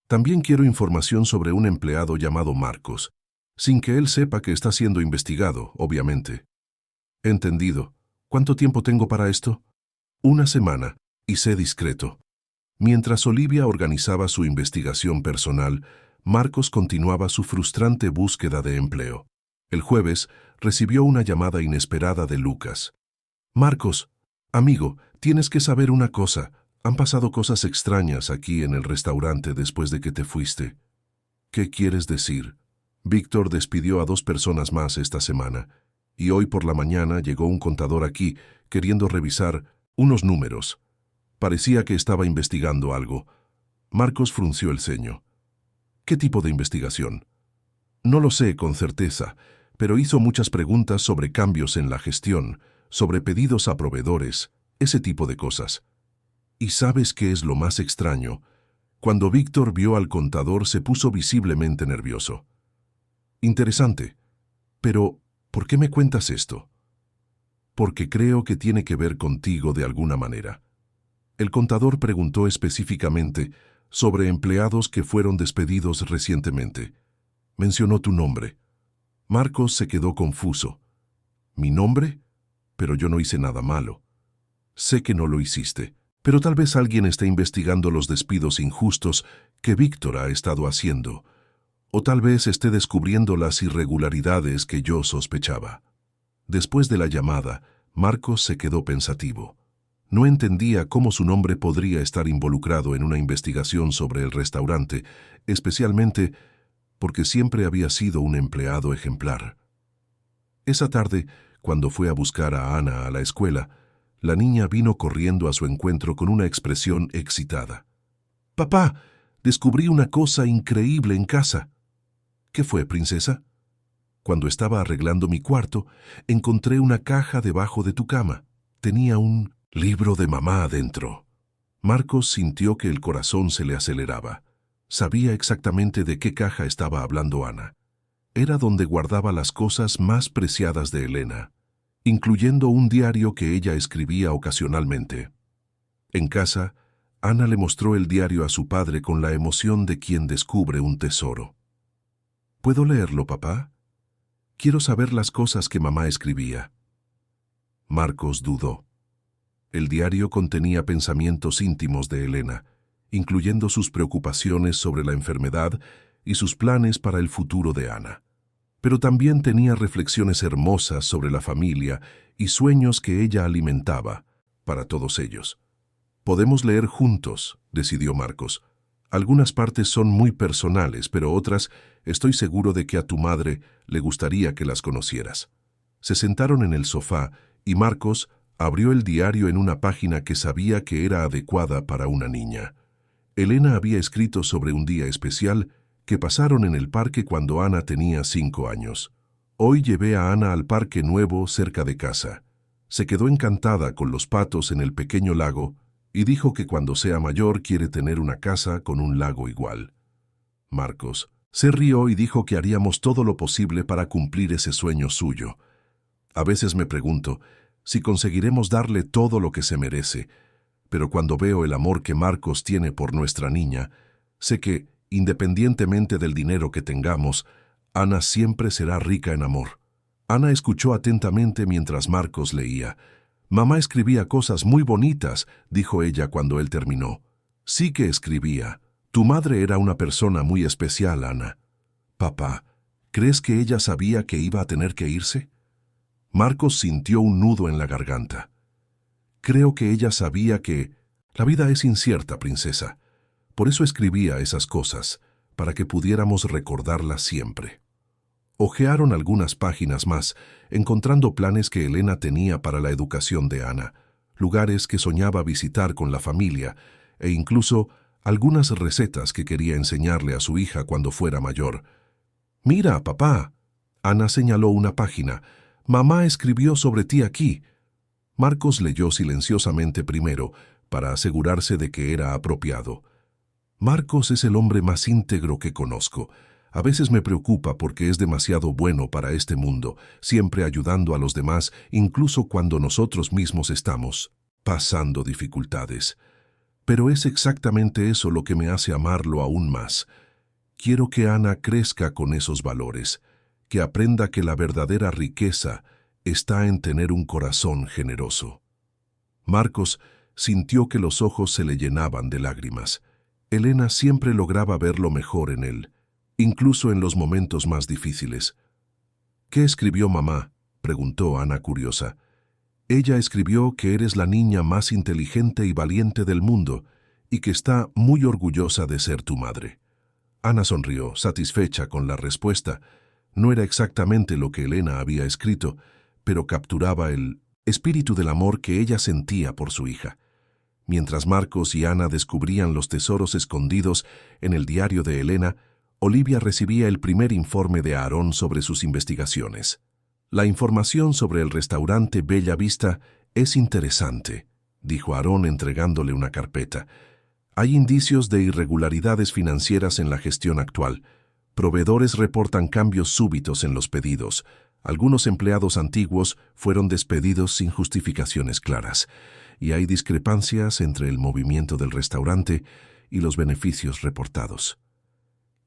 «También quiero información sobre un empleado llamado Marcos, sin que él sepa que está siendo investigado, obviamente». «Entendido. ¿Cuánto tiempo tengo para esto?» «Una semana, y sé discreto». Mientras Olivia organizaba su investigación personal, Marcos continuaba su frustrante búsqueda de empleo. El jueves recibió una llamada inesperada de Lucas. «Marcos, amigo, tienes que saber una cosa. Han pasado cosas extrañas aquí en el restaurante después de que te fuiste». «¿Qué quieres decir?» «Víctor despidió a 2 personas más esta semana, y hoy por la mañana llegó un contador aquí queriendo revisar unos números. Parecía que estaba investigando algo». Marcos frunció el ceño. «¿Qué tipo de investigación?» «No lo sé con certeza, pero hizo muchas preguntas sobre cambios en la gestión, sobre pedidos a proveedores, ese tipo de cosas». «¿Y sabes qué es lo más extraño?» Cuando Víctor vio al contador se puso visiblemente nervioso. «Interesante. Pero, ¿por qué me cuentas esto?» «Porque creo que tiene que ver contigo de alguna manera». El contador preguntó específicamente sobre empleados que fueron despedidos recientemente. Mencionó tu nombre. Marcos se quedó confuso. ¿Mi nombre? Pero yo no hice nada malo. Sé que no lo hiciste, pero tal vez alguien esté investigando los despidos injustos que Víctor ha estado haciendo, o tal vez esté descubriendo las irregularidades que yo sospechaba. Después de la llamada, Marcos se quedó pensativo. No entendía cómo su nombre podría estar involucrado en una investigación sobre el restaurante, especialmente porque siempre había sido un empleado ejemplar. Esa tarde, cuando fue a buscar a Ana a la escuela, la niña vino corriendo a su encuentro con una expresión excitada. «Papá, descubrí una cosa increíble en casa». «¿Qué fue, princesa?» «Cuando estaba arreglando mi cuarto, encontré una caja debajo de tu cama. Tenía un libro de mamá adentro». Marcos sintió que el corazón se le aceleraba. Sabía exactamente de qué caja estaba hablando Ana. Era donde guardaba las cosas más preciadas de Elena, incluyendo un diario que ella escribía ocasionalmente. En casa, Ana le mostró el diario a su padre con la emoción de quien descubre un tesoro. «¿Puedo leerlo, papá?» Quiero saber las cosas que mamá escribía. Marcos dudó. El diario contenía pensamientos íntimos de Elena, incluyendo sus preocupaciones sobre la enfermedad y sus planes para el futuro de Ana. Pero también tenía reflexiones hermosas sobre la familia y sueños que ella alimentaba para todos ellos. Podemos leer juntos, decidió Marcos. Algunas partes son muy personales, pero otras estoy seguro de que a tu madre le gustaría que las conocieras. Se sentaron en el sofá y Marcos abrió el diario en una página que sabía que era adecuada para una niña. Elena había escrito sobre un día especial que pasaron en el parque cuando Ana tenía 5 años. Hoy llevé a Ana al parque nuevo cerca de casa. Se quedó encantada con los patos en el pequeño lago y dijo que cuando sea mayor quiere tener una casa con un lago igual. Marcos se rió y dijo que haríamos todo lo posible para cumplir ese sueño suyo. A veces me pregunto si conseguiremos darle todo lo que se merece, pero cuando veo el amor que Marcos tiene por nuestra niña, sé que, independientemente del dinero que tengamos, Ana siempre será rica en amor. Ana escuchó atentamente mientras Marcos leía. Mamá escribía cosas muy bonitas, dijo ella cuando él terminó. Sí que escribía. Tu madre era una persona muy especial, Ana. Papá, ¿crees que ella sabía que iba a tener que irse? Marcos sintió un nudo en la garganta. Creo que ella sabía que la vida es incierta, princesa. Por eso escribía esas cosas, para que pudiéramos recordarlas siempre. Hojearon algunas páginas más, encontrando planes que Elena tenía para la educación de Ana, lugares que soñaba visitar con la familia, e incluso algunas recetas que quería enseñarle a su hija cuando fuera mayor. «Mira, papá», Ana señaló una página. «Mamá escribió sobre ti aquí». Marcos leyó silenciosamente primero, para asegurarse de que era apropiado. Marcos es el hombre más íntegro que conozco. A veces me preocupa porque es demasiado bueno para este mundo, siempre ayudando a los demás, incluso cuando nosotros mismos estamos pasando dificultades. Pero es exactamente eso lo que me hace amarlo aún más. Quiero que Ana crezca con esos valores, que aprenda que la verdadera riqueza está en tener un corazón generoso. Marcos sintió que los ojos se le llenaban de lágrimas. Elena siempre lograba ver lo mejor en él, incluso en los momentos más difíciles. «¿Qué escribió mamá?», preguntó Ana curiosa. «Ella escribió que eres la niña más inteligente y valiente del mundo y que está muy orgullosa de ser tu madre». Ana sonrió, satisfecha con la respuesta. No era exactamente lo que Elena había escrito, pero capturaba el espíritu del amor que ella sentía por su hija. Mientras Marcos y Ana descubrían los tesoros escondidos en el diario de Elena, Olivia recibía el primer informe de Aarón sobre sus investigaciones. «La información sobre el restaurante Bella Vista es interesante», dijo Aarón entregándole una carpeta. «Hay indicios de irregularidades financieras en la gestión actual. Proveedores reportan cambios súbitos en los pedidos. Algunos empleados antiguos fueron despedidos sin justificaciones claras. Y hay discrepancias entre el movimiento del restaurante y los beneficios reportados».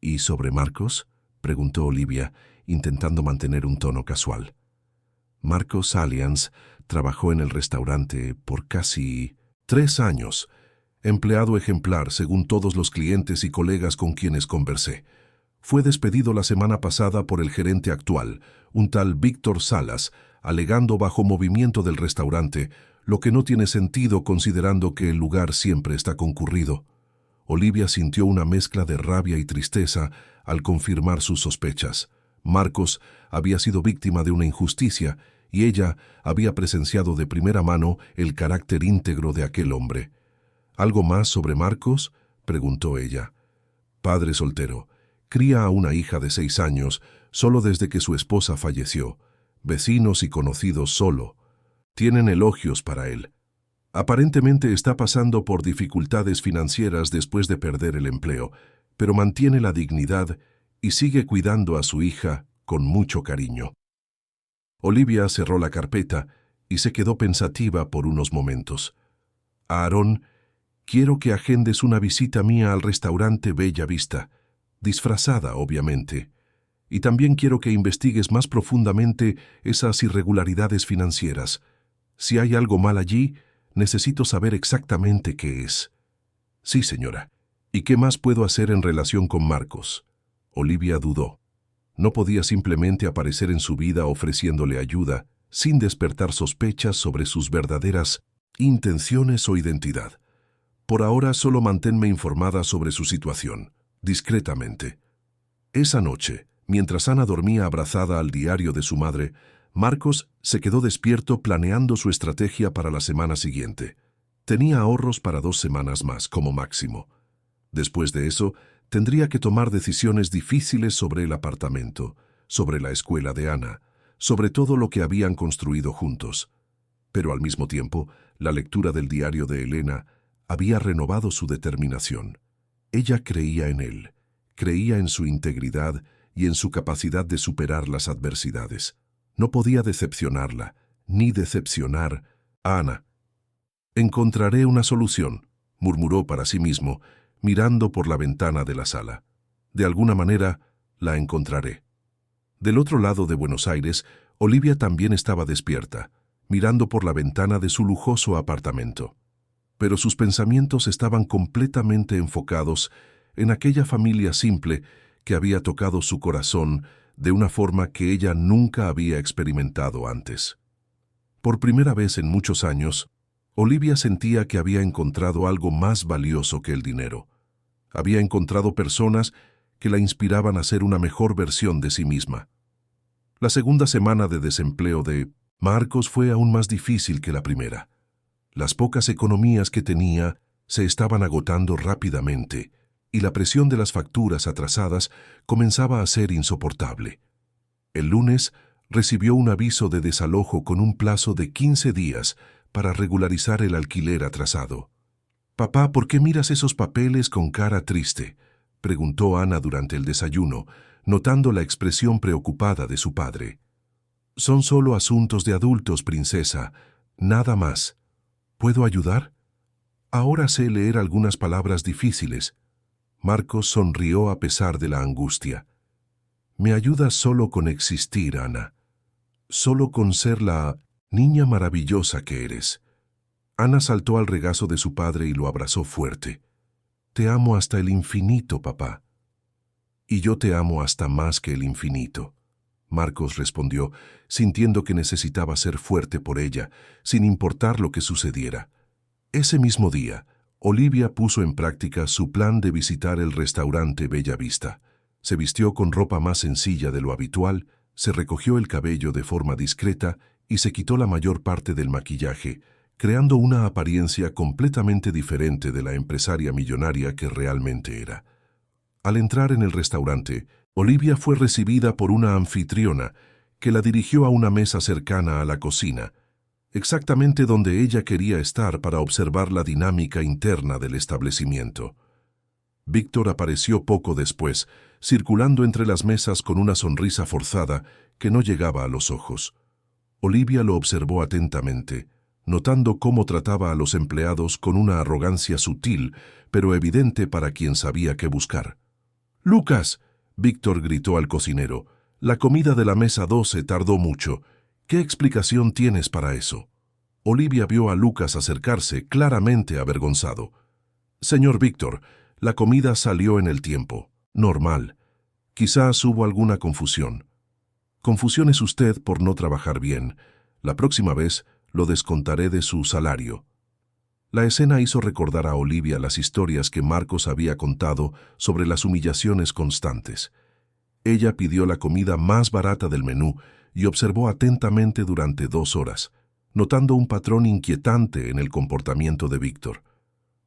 «¿Y sobre Marcos?», preguntó Olivia, intentando mantener un tono casual. Marcos Allianz trabajó en el restaurante por casi 3 años, empleado ejemplar según todos los clientes y colegas con quienes conversé. Fue despedido la semana pasada por el gerente actual, un tal Víctor Salas, alegando bajo movimiento del restaurante, lo que no tiene sentido considerando que el lugar siempre está concurrido. Olivia sintió una mezcla de rabia y tristeza al confirmar sus sospechas. Marcos había sido víctima de una injusticia y ella había presenciado de primera mano el carácter íntegro de aquel hombre. «¿Algo más sobre Marcos?», preguntó ella. Padre soltero, cría a una hija de 6 años solo desde que su esposa falleció. Vecinos y conocidos solo. Tienen elogios para él. Aparentemente está pasando por dificultades financieras después de perder el empleo, pero mantiene la dignidad y sigue cuidando a su hija con mucho cariño». Olivia cerró la carpeta y se quedó pensativa por unos momentos. «Aarón, quiero que agendes una visita mía al restaurante Bella Vista, disfrazada, obviamente. Y también quiero que investigues más profundamente esas irregularidades financieras. Si hay algo mal allí, necesito saber exactamente qué es. Sí, señora. ¿Y qué más puedo hacer en relación con Marcos? Olivia dudó. No podía simplemente aparecer en su vida ofreciéndole ayuda, sin despertar sospechas sobre sus verdaderas intenciones o identidad. Por ahora solo manténme informada sobre su situación, discretamente. Esa noche, mientras Ana dormía abrazada al diario de su madre, Marcos se quedó despierto planeando su estrategia para la semana siguiente. Tenía ahorros para 2 semanas más, como máximo. Después de eso, tendría que tomar decisiones difíciles sobre el apartamento, sobre la escuela de Ana, sobre todo lo que habían construido juntos. Pero al mismo tiempo, la lectura del diario de Elena había renovado su determinación. Ella creía en él, creía en su integridad y en su capacidad de superar las adversidades. No podía decepcionarla, ni decepcionar a Ana. «Encontraré una solución», murmuró para sí mismo, mirando por la ventana de la sala. «De alguna manera, la encontraré». Del otro lado de Buenos Aires, Olivia también estaba despierta, mirando por la ventana de su lujoso apartamento. Pero sus pensamientos estaban completamente enfocados en aquella familia simple que había tocado su corazón de una forma que ella nunca había experimentado antes. Por primera vez en muchos años, Olivia sentía que había encontrado algo más valioso que el dinero. Había encontrado personas que la inspiraban a ser una mejor versión de sí misma. La segunda semana de desempleo de Marcos fue aún más difícil que la primera. Las pocas economías que tenía se estaban agotando rápidamente y la presión de las facturas atrasadas comenzaba a ser insoportable. El lunes recibió un aviso de desalojo con un plazo de 15 días para regularizar el alquiler atrasado. «Papá, ¿por qué miras esos papeles con cara triste?», preguntó Ana durante el desayuno, notando la expresión preocupada de su padre. «Son solo asuntos de adultos, princesa, nada más. ¿Puedo ayudar? Ahora sé leer algunas palabras difíciles». Marcos sonrió a pesar de la angustia. «Me ayudas solo con existir, Ana. Solo con ser la niña maravillosa que eres». Ana saltó al regazo de su padre y lo abrazó fuerte. «Te amo hasta el infinito, papá». «Y yo te amo hasta más que el infinito», Marcos respondió, sintiendo que necesitaba ser fuerte por ella, sin importar lo que sucediera. Ese mismo día, Olivia puso en práctica su plan de visitar el restaurante Bella Vista. Se vistió con ropa más sencilla de lo habitual, se recogió el cabello de forma discreta y se quitó la mayor parte del maquillaje, creando una apariencia completamente diferente de la empresaria millonaria que realmente era. Al entrar en el restaurante, Olivia fue recibida por una anfitriona que la dirigió a una mesa cercana a la cocina, exactamente donde ella quería estar para observar la dinámica interna del establecimiento. Víctor apareció poco después, circulando entre las mesas con una sonrisa forzada que no llegaba a los ojos. Olivia lo observó atentamente, notando cómo trataba a los empleados con una arrogancia sutil, pero evidente para quien sabía qué buscar. «Lucas», Víctor gritó al cocinero, «la comida de la mesa 12 tardó mucho. ¿Qué explicación tienes para eso?» Olivia vio a Lucas acercarse, claramente avergonzado. «Señor Víctor, la comida salió en el tiempo. Normal. Quizás hubo alguna confusión. Confusión es usted por no trabajar bien. La próxima vez lo descontaré de su salario». La escena hizo recordar a Olivia las historias que Marcos había contado sobre las humillaciones constantes. Ella pidió la comida más barata del menú y observó atentamente durante 2 horas, notando un patrón inquietante en el comportamiento de Víctor.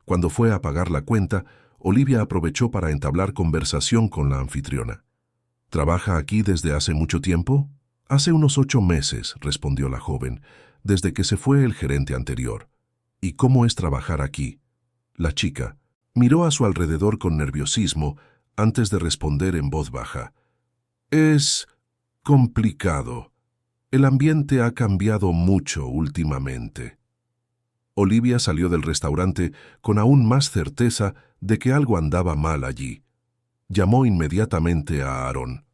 Cuando fue a pagar la cuenta, Olivia aprovechó para entablar conversación con la anfitriona. «¿Trabaja aquí desde hace mucho tiempo?» «Hace unos 8 meses», respondió la joven, «desde que se fue el gerente anterior». «¿Y cómo es trabajar aquí?» La chica miró a su alrededor con nerviosismo antes de responder en voz baja. «Es complicado. El ambiente ha cambiado mucho últimamente». Olivia salió del restaurante con aún más certeza de que algo andaba mal allí. Llamó inmediatamente a Aarón.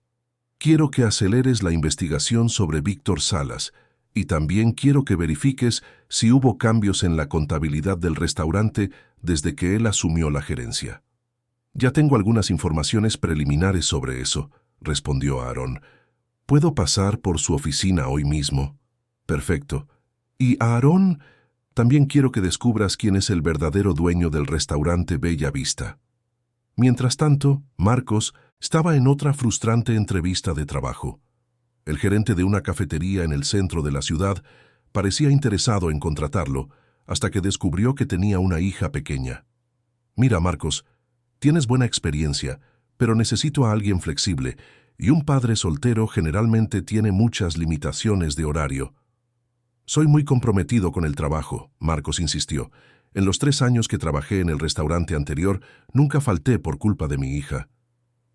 quiero que aceleres la investigación sobre Víctor Salas y también quiero que verifiques si hubo cambios en la contabilidad del restaurante desde que él asumió la gerencia. Ya tengo algunas informaciones preliminares sobre eso, respondió Aarón. ¿Puedo pasar por su oficina hoy mismo? Perfecto. Y Aarón, también quiero que descubras quién es el verdadero dueño del restaurante Bella Vista. Mientras tanto, Marcos estaba en otra frustrante entrevista de trabajo. El gerente de una cafetería en el centro de la ciudad parecía interesado en contratarlo hasta que descubrió que tenía una hija pequeña. Mira, Marcos, tienes buena experiencia, pero necesito a alguien flexible, y un padre soltero generalmente tiene muchas limitaciones de horario. Soy muy comprometido con el trabajo, Marcos insistió. En los 3 años que trabajé en el restaurante anterior, nunca falté por culpa de mi hija.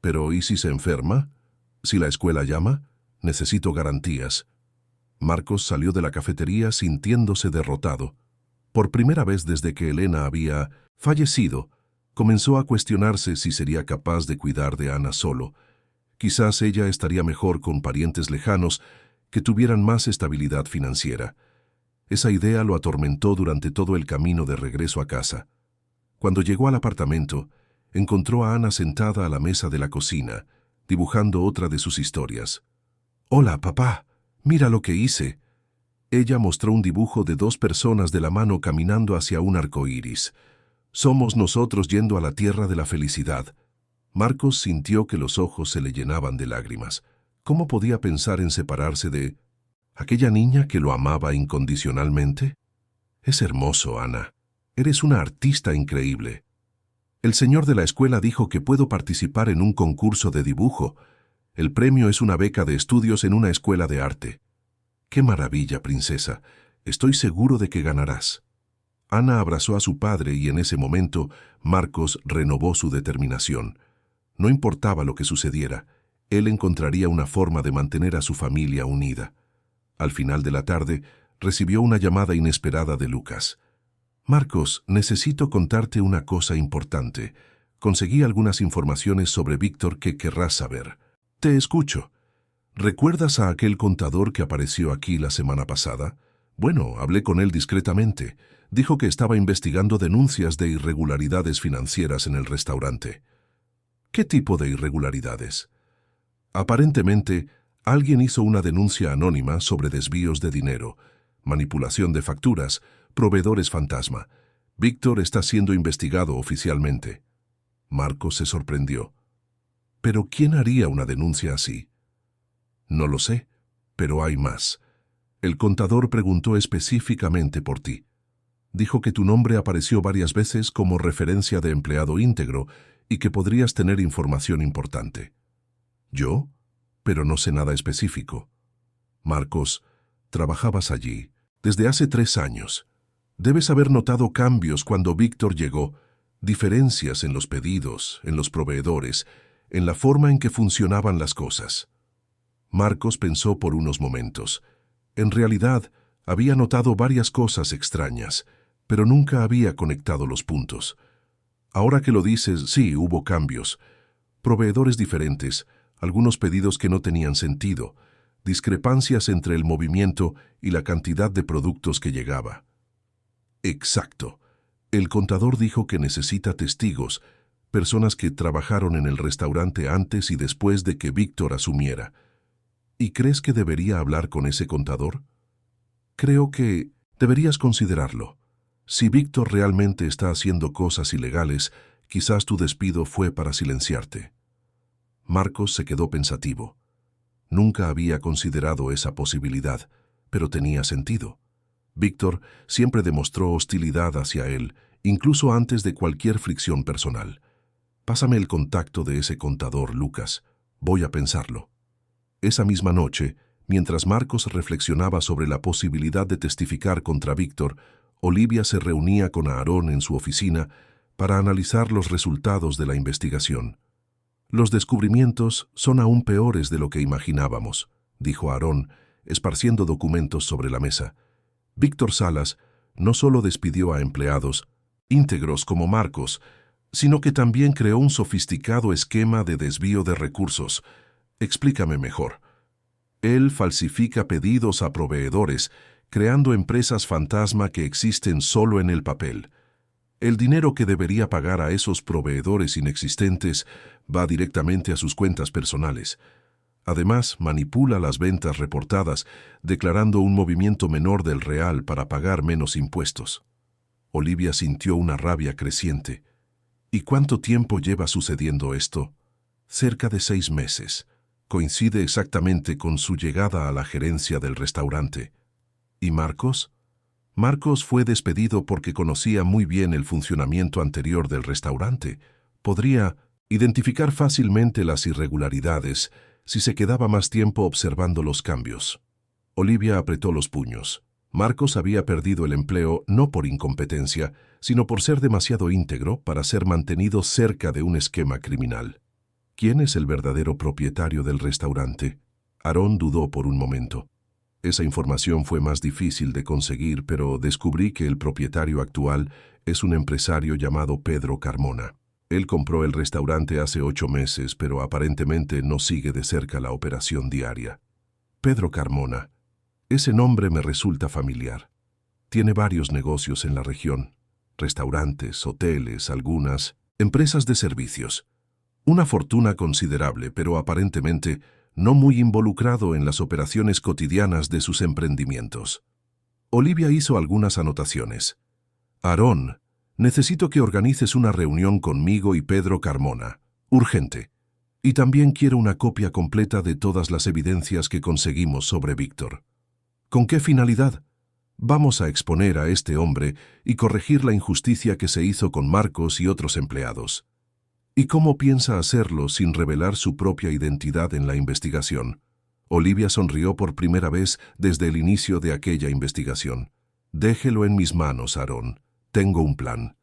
Pero ¿y si se enferma? ¿Si la escuela llama? Necesito garantías. Marcos salió de la cafetería sintiéndose derrotado. Por primera vez desde que Elena había fallecido, comenzó a cuestionarse si sería capaz de cuidar de Ana solo. Quizás ella estaría mejor con parientes lejanos que tuvieran más estabilidad financiera. Esa idea lo atormentó durante todo el camino de regreso a casa. Cuando llegó al apartamento, encontró a Ana sentada a la mesa de la cocina, dibujando otra de sus historias. «Hola, papá, mira lo que hice». Ella mostró un dibujo de 2 personas de la mano caminando hacia un arco iris. «Somos nosotros yendo a la tierra de la felicidad». Marcos sintió que los ojos se le llenaban de lágrimas. ¿Cómo podía pensar en separarse de aquella niña que lo amaba incondicionalmente? Es hermoso, Ana. Eres una artista increíble. El señor de la escuela dijo que puedo participar en un concurso de dibujo. El premio es una beca de estudios en una escuela de arte. ¡Qué maravilla, princesa! Estoy seguro de que ganarás. Ana abrazó a su padre y en ese momento Marcos renovó su determinación. No importaba lo que sucediera, él encontraría una forma de mantener a su familia unida. Al final de la tarde, recibió una llamada inesperada de Lucas. «Marcos, necesito contarte una cosa importante. Conseguí algunas informaciones sobre Víctor que querrás saber». «Te escucho». «¿Recuerdas a aquel contador que apareció aquí la semana pasada?» «Bueno, hablé con él discretamente. Dijo que estaba investigando denuncias de irregularidades financieras en el restaurante». «¿Qué tipo de irregularidades?» «Aparentemente, alguien hizo una denuncia anónima sobre desvíos de dinero, manipulación de facturas, proveedores fantasma. Víctor está siendo investigado oficialmente». Marcos se sorprendió. «¿Pero quién haría una denuncia así?» «No lo sé, pero hay más. El contador preguntó específicamente por ti. Dijo que tu nombre apareció varias veces como referencia de empleado íntegro y que podrías tener información importante». «¿Yo? Pero no sé nada específico». «Marcos, trabajabas allí desde hace 3 años. Debes haber notado cambios cuando Víctor llegó, diferencias en los pedidos, en los proveedores, en la forma en que funcionaban las cosas». Marcos pensó por unos momentos. En realidad, había notado varias cosas extrañas, pero nunca había conectado los puntos. Ahora que lo dices, sí, hubo cambios. Proveedores diferentes, algunos pedidos que no tenían sentido, discrepancias entre el movimiento y la cantidad de productos que llegaba. Exacto. El contador dijo que necesita testigos, personas que trabajaron en el restaurante antes y después de que Víctor asumiera. ¿Y crees que debería hablar con ese contador? Creo que deberías considerarlo. Si Víctor realmente está haciendo cosas ilegales, quizás tu despido fue para silenciarte. Marcos se quedó pensativo. Nunca había considerado esa posibilidad, pero tenía sentido. Víctor siempre demostró hostilidad hacia él, incluso antes de cualquier fricción personal. Pásame el contacto de ese contador, Lucas. Voy a pensarlo. Esa misma noche, mientras Marcos reflexionaba sobre la posibilidad de testificar contra Víctor, Olivia se reunía con Aarón en su oficina para analizar los resultados de la investigación. «Los descubrimientos son aún peores de lo que imaginábamos», dijo Aarón, esparciendo documentos sobre la mesa. Víctor Salas no solo despidió a empleados íntegros como Marcos, sino que también creó un sofisticado esquema de desvío de recursos. Explícame mejor. Él falsifica pedidos a proveedores, creando empresas fantasma que existen solo en el papel. El dinero que debería pagar a esos proveedores inexistentes va directamente a sus cuentas personales. Además, manipula las ventas reportadas, declarando un movimiento menor del real para pagar menos impuestos. Olivia sintió una rabia creciente. ¿Y cuánto tiempo lleva sucediendo esto? Cerca de 6 meses. Coincide exactamente con su llegada a la gerencia del restaurante. ¿Y Marcos? Marcos fue despedido porque conocía muy bien el funcionamiento anterior del restaurante. Podría identificar fácilmente las irregularidades si se quedaba más tiempo observando los cambios. Olivia apretó los puños. Marcos había perdido el empleo no por incompetencia, sino por ser demasiado íntegro para ser mantenido cerca de un esquema criminal. ¿Quién es el verdadero propietario del restaurante? Aarón dudó por un momento. Esa información fue más difícil de conseguir, pero descubrí que el propietario actual es un empresario llamado Pedro Carmona. Él compró el restaurante hace 8 meses, pero aparentemente no sigue de cerca la operación diaria. Pedro Carmona. Ese nombre me resulta familiar. Tiene varios negocios en la región. Restaurantes, hoteles, algunas empresas de servicios. Una fortuna considerable, pero aparentemente no muy involucrado en las operaciones cotidianas de sus emprendimientos. Olivia hizo algunas anotaciones. Aarón, necesito que organices una reunión conmigo y Pedro Carmona. Urgente. Y también quiero una copia completa de todas las evidencias que conseguimos sobre Víctor. ¿Con qué finalidad? Vamos a exponer a este hombre y corregir la injusticia que se hizo con Marcos y otros empleados. ¿Y cómo piensa hacerlo sin revelar su propia identidad en la investigación? Olivia sonrió por primera vez desde el inicio de aquella investigación. Déjelo en mis manos, Aarón. Tengo un plan.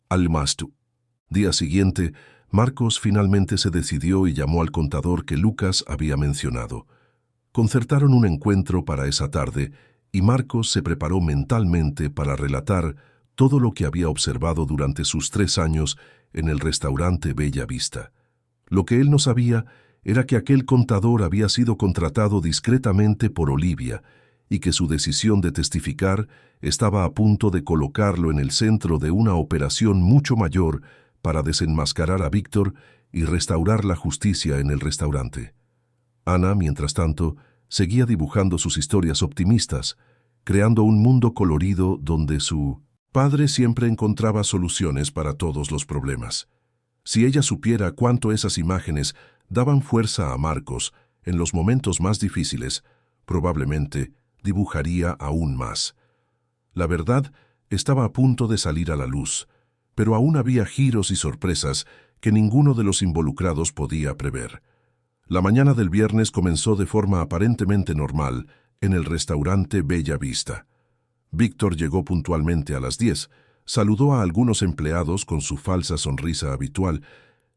Almastu. Día siguiente, Marcos finalmente se decidió y llamó al contador que Lucas había mencionado. Concertaron un encuentro para esa tarde y Marcos se preparó mentalmente para relatar todo lo que había observado durante sus 3 años en el restaurante Bella Vista. Lo que él no sabía era que aquel contador había sido contratado discretamente por Olivia y que su decisión de testificar estaba a punto de colocarlo en el centro de una operación mucho mayor para desenmascarar a Víctor y restaurar la justicia en el restaurante. Ana, mientras tanto, seguía dibujando sus historias optimistas, creando un mundo colorido donde su padre siempre encontraba soluciones para todos los problemas. Si ella supiera cuánto esas imágenes daban fuerza a Marcos en los momentos más difíciles, probablemente dibujaría aún más. La verdad estaba a punto de salir a la luz, pero aún había giros y sorpresas que ninguno de los involucrados podía prever. La mañana del viernes comenzó de forma aparentemente normal en el restaurante Bella Vista. Víctor llegó puntualmente a las 10, saludó a algunos empleados con su falsa sonrisa habitual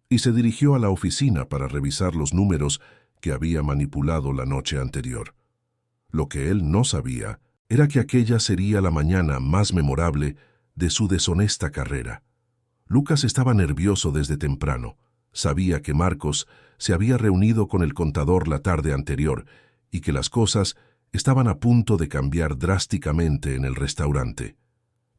y se dirigió a la oficina para revisar los números que había manipulado la noche anterior. Lo que él no sabía era que aquella sería la mañana más memorable de su deshonesta carrera. Lucas estaba nervioso desde temprano. Sabía que Marcos se había reunido con el contador la tarde anterior y que las cosas estaban a punto de cambiar drásticamente en el restaurante.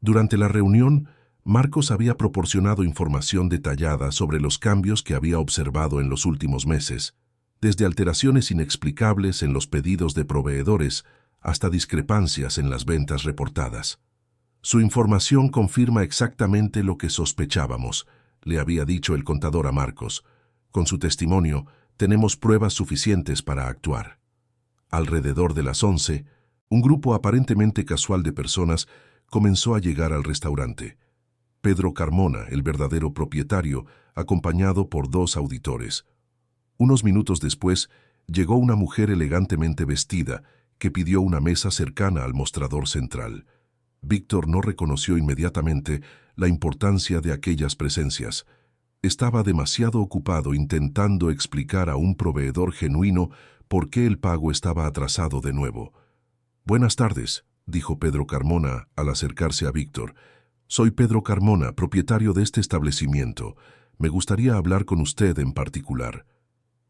Durante la reunión, Marcos había proporcionado información detallada sobre los cambios que había observado en los últimos meses, desde alteraciones inexplicables en los pedidos de proveedores hasta discrepancias en las ventas reportadas. Su información confirma exactamente lo que sospechábamos, le había dicho el contador a Marcos. Con su testimonio, tenemos pruebas suficientes para actuar. Alrededor de las 11, un grupo aparentemente casual de personas comenzó a llegar al restaurante. Pedro Carmona, el verdadero propietario, acompañado por 2 auditores. Unos minutos después, llegó una mujer elegantemente vestida que pidió una mesa cercana al mostrador central. Víctor no reconoció inmediatamente la importancia de aquellas presencias. Estaba demasiado ocupado intentando explicar a un proveedor genuino por qué el pago estaba atrasado de nuevo. «Buenas tardes», dijo Pedro Carmona al acercarse a Víctor. «Soy Pedro Carmona, propietario de este establecimiento. Me gustaría hablar con usted en particular».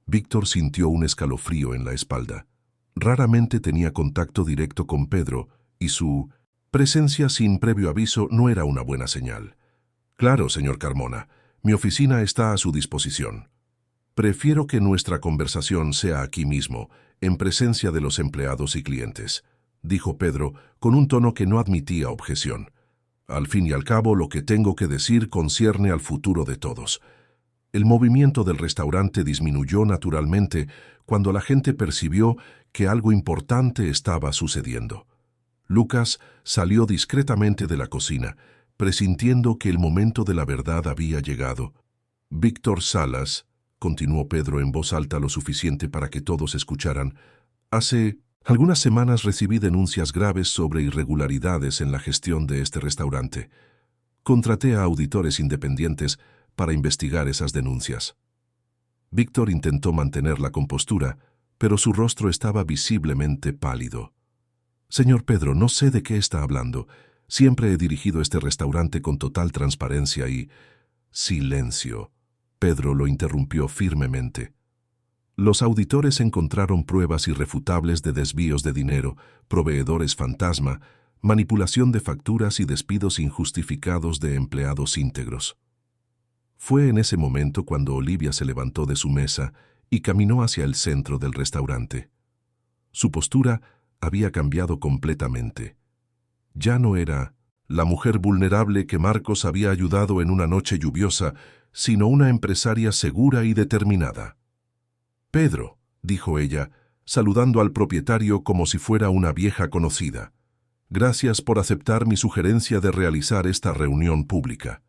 Víctor sintió un escalofrío en la espalda. Raramente tenía contacto directo con Pedro y su presencia sin previo aviso no era una buena señal. Claro, señor Carmona, mi oficina está a su disposición. Prefiero que nuestra conversación sea aquí mismo, en presencia de los empleados y clientes, dijo Pedro con un tono que no admitía objeción. Al fin y al cabo, lo que tengo que decir concierne al futuro de todos. El movimiento del restaurante disminuyó naturalmente cuando la gente percibió que algo importante estaba sucediendo. Lucas salió discretamente de la cocina, presintiendo que el momento de la verdad había llegado. Víctor Salas, continuó Pedro en voz alta lo suficiente para que todos escucharan, hace algunas semanas recibí denuncias graves sobre irregularidades en la gestión de este restaurante. Contraté a auditores independientes para investigar esas denuncias. Víctor intentó mantener la compostura, pero su rostro estaba visiblemente pálido. Señor Pedro, no sé de qué está hablando. Siempre he dirigido este restaurante con total transparencia y... Silencio. Pedro lo interrumpió firmemente. Los auditores encontraron pruebas irrefutables de desvíos de dinero, proveedores fantasma, manipulación de facturas y despidos injustificados de empleados íntegros. Fue en ese momento cuando Olivia se levantó de su mesa y caminó hacia el centro del restaurante. Su postura había cambiado completamente. Ya no era la mujer vulnerable que Marcos había ayudado en una noche lluviosa, sino una empresaria segura y determinada. «Pedro», dijo ella, saludando al propietario como si fuera una vieja conocida, «gracias por aceptar mi sugerencia de realizar esta reunión pública».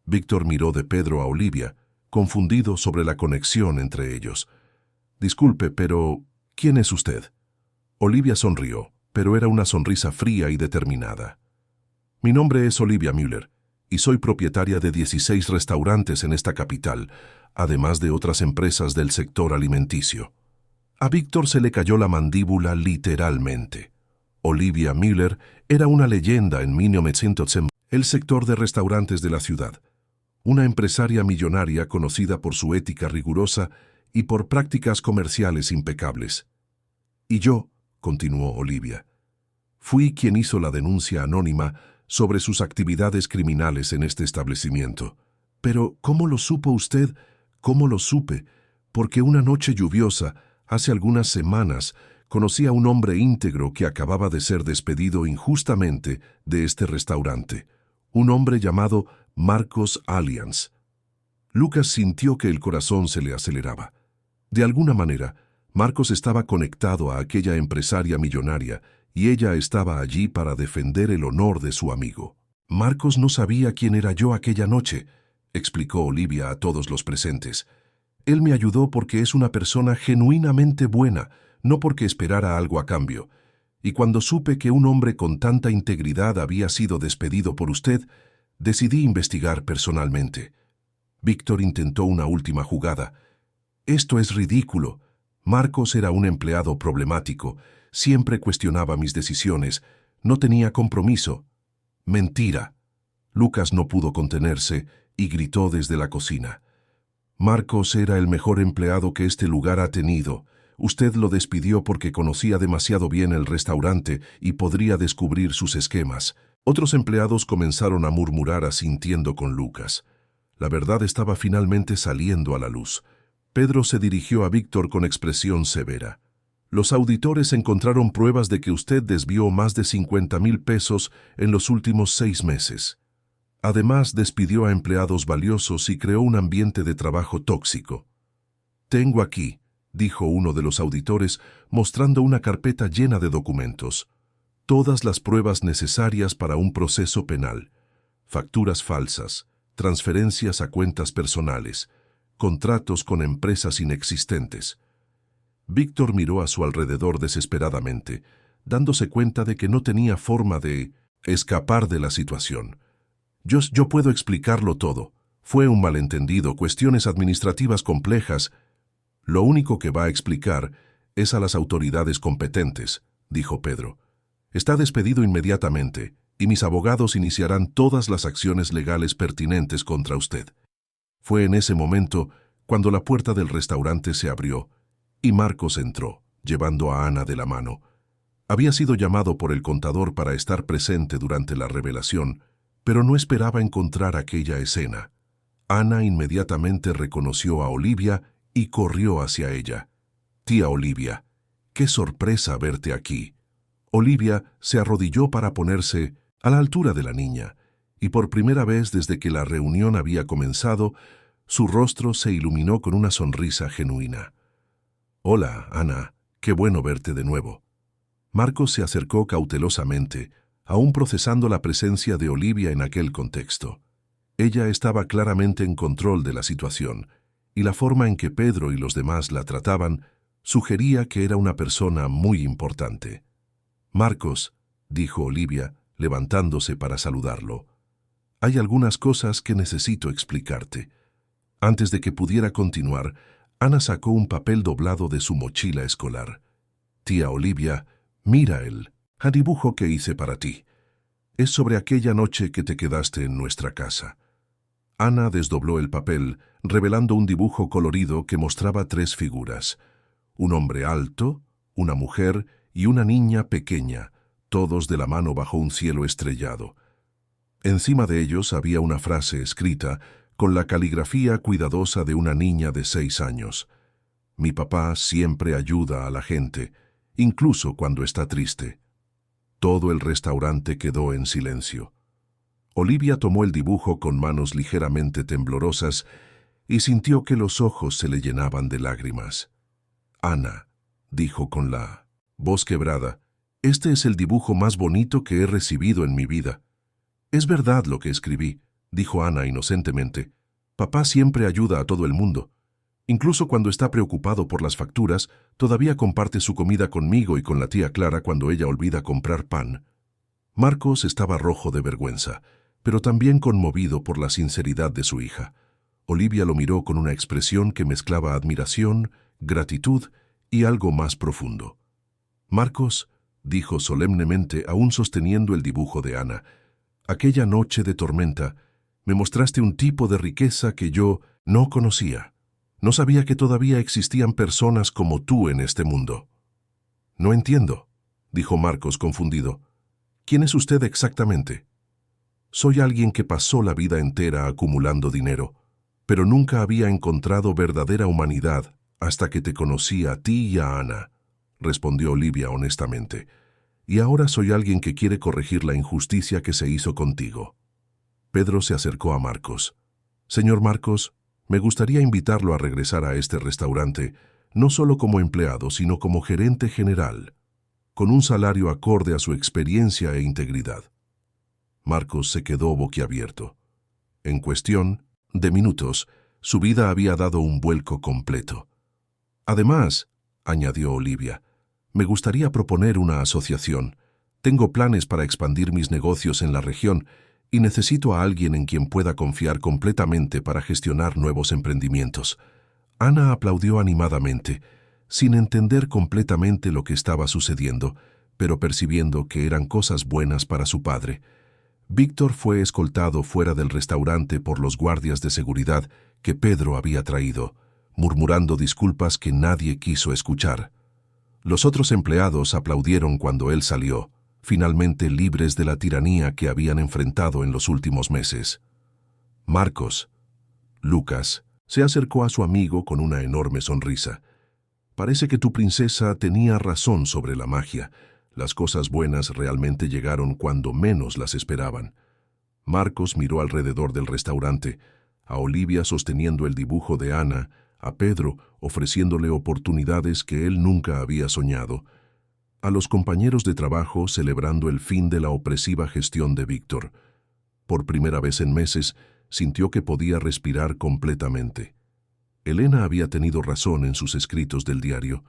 Víctor miró de Pedro a Olivia, confundido sobre la conexión entre ellos. «Disculpe, pero ¿quién es usted?» Olivia sonrió, pero era una sonrisa fría y determinada. «Mi nombre es Olivia Müller, y soy propietaria de 16 restaurantes en esta capital, además de otras empresas del sector alimenticio». A Víctor se le cayó la mandíbula literalmente. Olivia Müller era una leyenda en 1900, el sector de restaurantes de la ciudad. Una empresaria millonaria conocida por su ética rigurosa y por prácticas comerciales impecables. «Y yo», continuó Olivia, «fui quien hizo la denuncia anónima sobre sus actividades criminales en este establecimiento. Pero, ¿cómo lo supo usted? ¿Cómo lo supe? Porque una noche lluviosa, hace algunas semanas, conocí a un hombre íntegro que acababa de ser despedido injustamente de este restaurante. Un hombre llamado Marcos Allianz». Lucas sintió que el corazón se le aceleraba. De alguna manera, Marcos estaba conectado a aquella empresaria millonaria y ella estaba allí para defender el honor de su amigo. «Marcos no sabía quién era yo aquella noche», explicó Olivia a todos los presentes. «Él me ayudó porque es una persona genuinamente buena, no porque esperara algo a cambio. Y cuando supe que un hombre con tanta integridad había sido despedido por usted, decidí investigar personalmente». Víctor intentó una última jugada. «Esto es ridículo. Marcos era un empleado problemático, siempre cuestionaba mis decisiones, no tenía compromiso». «Mentira». Lucas no pudo contenerse y gritó desde la cocina. «Marcos era el mejor empleado que este lugar ha tenido. Usted lo despidió porque conocía demasiado bien el restaurante y podría descubrir sus esquemas». Otros empleados comenzaron a murmurar asintiendo con Lucas. La verdad estaba finalmente saliendo a la luz. Pedro se dirigió a Víctor con expresión severa. «Los auditores encontraron pruebas de que usted desvió más de 50,000 pesos en los últimos 6 meses. Además, despidió a empleados valiosos y creó un ambiente de trabajo tóxico». «Tengo aquí», dijo uno de los auditores, mostrando una carpeta llena de documentos, «todas las pruebas necesarias para un proceso penal. Facturas falsas, transferencias a cuentas personales, contratos con empresas inexistentes». Víctor miró a su alrededor desesperadamente, dándose cuenta de que no tenía forma de escapar de la situación. Yo puedo explicarlo todo. Fue un malentendido, cuestiones administrativas complejas». «Lo único que va a explicar es a las autoridades competentes», dijo Pedro. «Está despedido inmediatamente y mis abogados iniciarán todas las acciones legales pertinentes contra usted». Fue en ese momento cuando la puerta del restaurante se abrió y Marcos entró, llevando a Ana de la mano. Había sido llamado por el contador para estar presente durante la revelación, pero no esperaba encontrar aquella escena. Ana inmediatamente reconoció a Olivia y corrió hacia ella. «Tía Olivia, qué sorpresa verte aquí». Olivia se arrodilló para ponerse a la altura de la niña, y por primera vez desde que la reunión había comenzado, su rostro se iluminó con una sonrisa genuina. «Hola, Ana, qué bueno verte de nuevo». Marcos se acercó cautelosamente, aún procesando la presencia de Olivia en aquel contexto. Ella estaba claramente en control de la situación, y la forma en que Pedro y los demás la trataban sugería que era una persona muy importante. «Marcos», dijo Olivia, levantándose para saludarlo, «hay algunas cosas que necesito explicarte». Antes de que pudiera continuar, Ana sacó un papel doblado de su mochila escolar. «Tía Olivia, mira el dibujo que hice para ti. Es sobre aquella noche que te quedaste en nuestra casa». Ana desdobló el papel, revelando un dibujo colorido que mostraba 3 figuras: un hombre alto, una mujer y una niña pequeña, todos de la mano bajo un cielo estrellado. Encima de ellos había una frase escrita con la caligrafía cuidadosa de una niña de 6 años. «Mi papá siempre ayuda a la gente, incluso cuando está triste». Todo el restaurante quedó en silencio. Olivia tomó el dibujo con manos ligeramente temblorosas y sintió que los ojos se le llenaban de lágrimas. «Ana», dijo con la voz quebrada, «este es el dibujo más bonito que he recibido en mi vida». «Es verdad lo que escribí», dijo Ana inocentemente. «Papá siempre ayuda a todo el mundo. Incluso cuando está preocupado por las facturas, todavía comparte su comida conmigo y con la tía Clara cuando ella olvida comprar pan». Marcos estaba rojo de vergüenza, pero también conmovido por la sinceridad de su hija. Olivia lo miró con una expresión que mezclaba admiración, gratitud y algo más profundo. «Marcos», dijo solemnemente, aún sosteniendo el dibujo de Ana, «aquella noche de tormenta me mostraste un tipo de riqueza que yo no conocía. No sabía que todavía existían personas como tú en este mundo». «No entiendo», dijo Marcos confundido. «¿Quién es usted exactamente?» «Soy alguien que pasó la vida entera acumulando dinero, pero nunca había encontrado verdadera humanidad hasta que te conocí a ti y a Ana», respondió Olivia honestamente. «Y ahora soy alguien que quiere corregir la injusticia que se hizo contigo». Pedro se acercó a Marcos. «Señor Marcos, me gustaría invitarlo a regresar a este restaurante, no solo como empleado, sino como gerente general, con un salario acorde a su experiencia e integridad». Marcos se quedó boquiabierto. En cuestión de minutos, su vida había dado un vuelco completo. «Además», añadió Olivia, «me gustaría proponer una asociación. Tengo planes para expandir mis negocios en la región y necesito a alguien en quien pueda confiar completamente para gestionar nuevos emprendimientos». Ana aplaudió animadamente, sin entender completamente lo que estaba sucediendo, pero percibiendo que eran cosas buenas para su padre. Víctor fue escoltado fuera del restaurante por los guardias de seguridad que Pedro había traído, murmurando disculpas que nadie quiso escuchar. Los otros empleados aplaudieron cuando él salió, finalmente libres de la tiranía que habían enfrentado en los últimos meses. «Marcos», Lucas se acercó a su amigo con una enorme sonrisa. «Parece que tu princesa tenía razón sobre la magia. Las cosas buenas realmente llegaron cuando menos las esperaban». Marcos miró alrededor del restaurante, a Olivia sosteniendo el dibujo de Ana, a Pedro ofreciéndole oportunidades que él nunca había soñado, a los compañeros de trabajo celebrando el fin de la opresiva gestión de Víctor. Por primera vez en meses, sintió que podía respirar completamente. Elena había tenido razón en sus escritos del diario.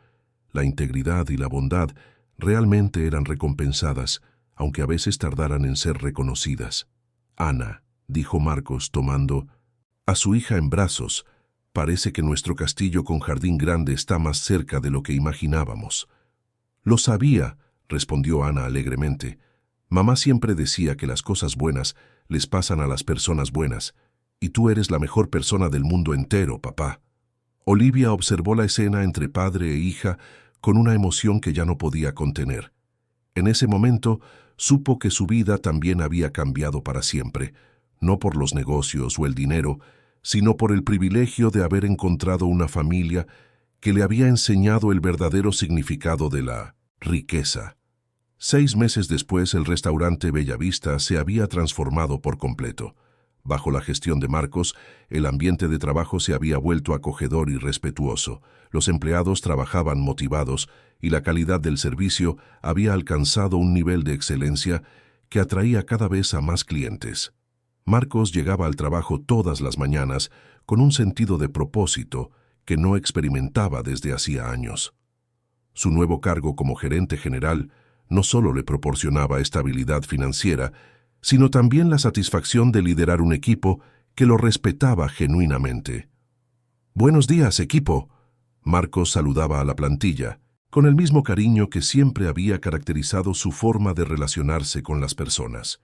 La integridad y la bondad realmente eran recompensadas, aunque a veces tardaran en ser reconocidas. «Ana», dijo Marcos tomando a su hija en brazos, «parece que nuestro castillo con jardín grande está más cerca de lo que imaginábamos». «Lo sabía», respondió Ana alegremente. «Mamá siempre decía que las cosas buenas les pasan a las personas buenas, y tú eres la mejor persona del mundo entero, papá». Olivia observó la escena entre padre e hija con una emoción que ya no podía contener. En ese momento, supo que su vida también había cambiado para siempre, no por los negocios o el dinero, sino por el privilegio de haber encontrado una familia que le había enseñado el verdadero significado de la riqueza. 6 meses después, el restaurante Bellavista se había transformado por completo. Bajo la gestión de Marcos, el ambiente de trabajo se había vuelto acogedor y respetuoso. Los empleados trabajaban motivados y la calidad del servicio había alcanzado un nivel de excelencia que atraía cada vez a más clientes. Marcos llegaba al trabajo todas las mañanas con un sentido de propósito que no experimentaba desde hacía años. Su nuevo cargo como gerente general no solo le proporcionaba estabilidad financiera, sino también la satisfacción de liderar un equipo que lo respetaba genuinamente. «Buenos días, equipo», Marcos saludaba a la plantilla, con el mismo cariño que siempre había caracterizado su forma de relacionarse con las personas.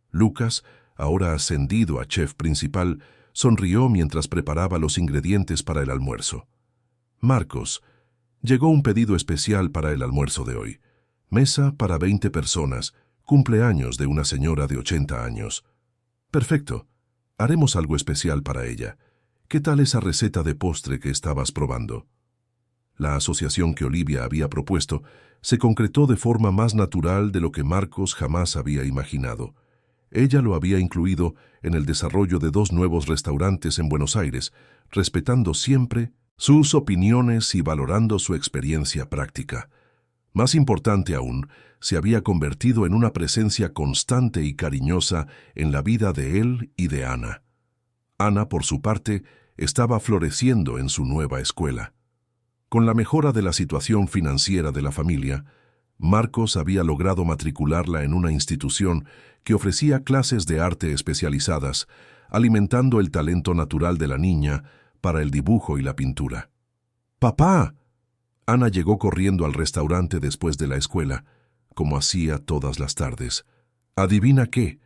Lucas, ahora ascendido a chef principal, sonrió mientras preparaba los ingredientes para el almuerzo. «Marcos, llegó un pedido especial para el almuerzo de hoy. Mesa para 20 personas, cumpleaños de una señora de 80 años. Perfecto, haremos algo especial para ella. ¿Qué tal esa receta de postre que estabas probando?» La asociación que Olivia había propuesto se concretó de forma más natural de lo que Marcos jamás había imaginado. Ella lo había incluido en el desarrollo de 2 nuevos restaurantes en Buenos Aires, respetando siempre sus opiniones y valorando su experiencia práctica. Más importante aún, se había convertido en una presencia constante y cariñosa en la vida de él y de Ana. Ana, por su parte, estaba floreciendo en su nueva escuela. Con la mejora de la situación financiera de la familia, Marcos había logrado matricularla en una institución que ofrecía clases de arte especializadas, alimentando el talento natural de la niña para el dibujo y la pintura. «¡Papá!». Ana llegó corriendo al restaurante después de la escuela, como hacía todas las tardes. «¿Adivina qué?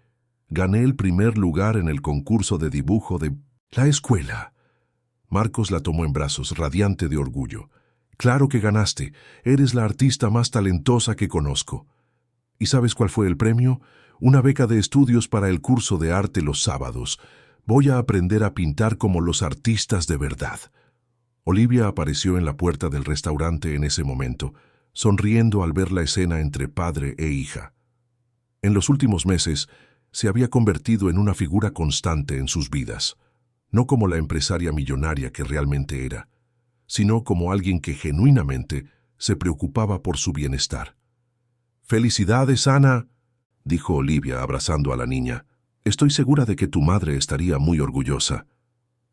Gané el primer lugar en el concurso de dibujo de la escuela». Marcos la tomó en brazos, radiante de orgullo. «Claro que ganaste. Eres la artista más talentosa que conozco». ¿Y sabes cuál fue el premio? Una beca de estudios para el curso de arte los sábados. Voy a aprender a pintar como los artistas de verdad. Olivia apareció en la puerta del restaurante en ese momento, sonriendo al ver la escena entre padre e hija. En los últimos meses, se había convertido en una figura constante en sus vidas, no como la empresaria millonaria que realmente era, sino como alguien que genuinamente se preocupaba por su bienestar. «¡Felicidades, Ana!», dijo Olivia abrazando a la niña. «Estoy segura de que tu madre estaría muy orgullosa».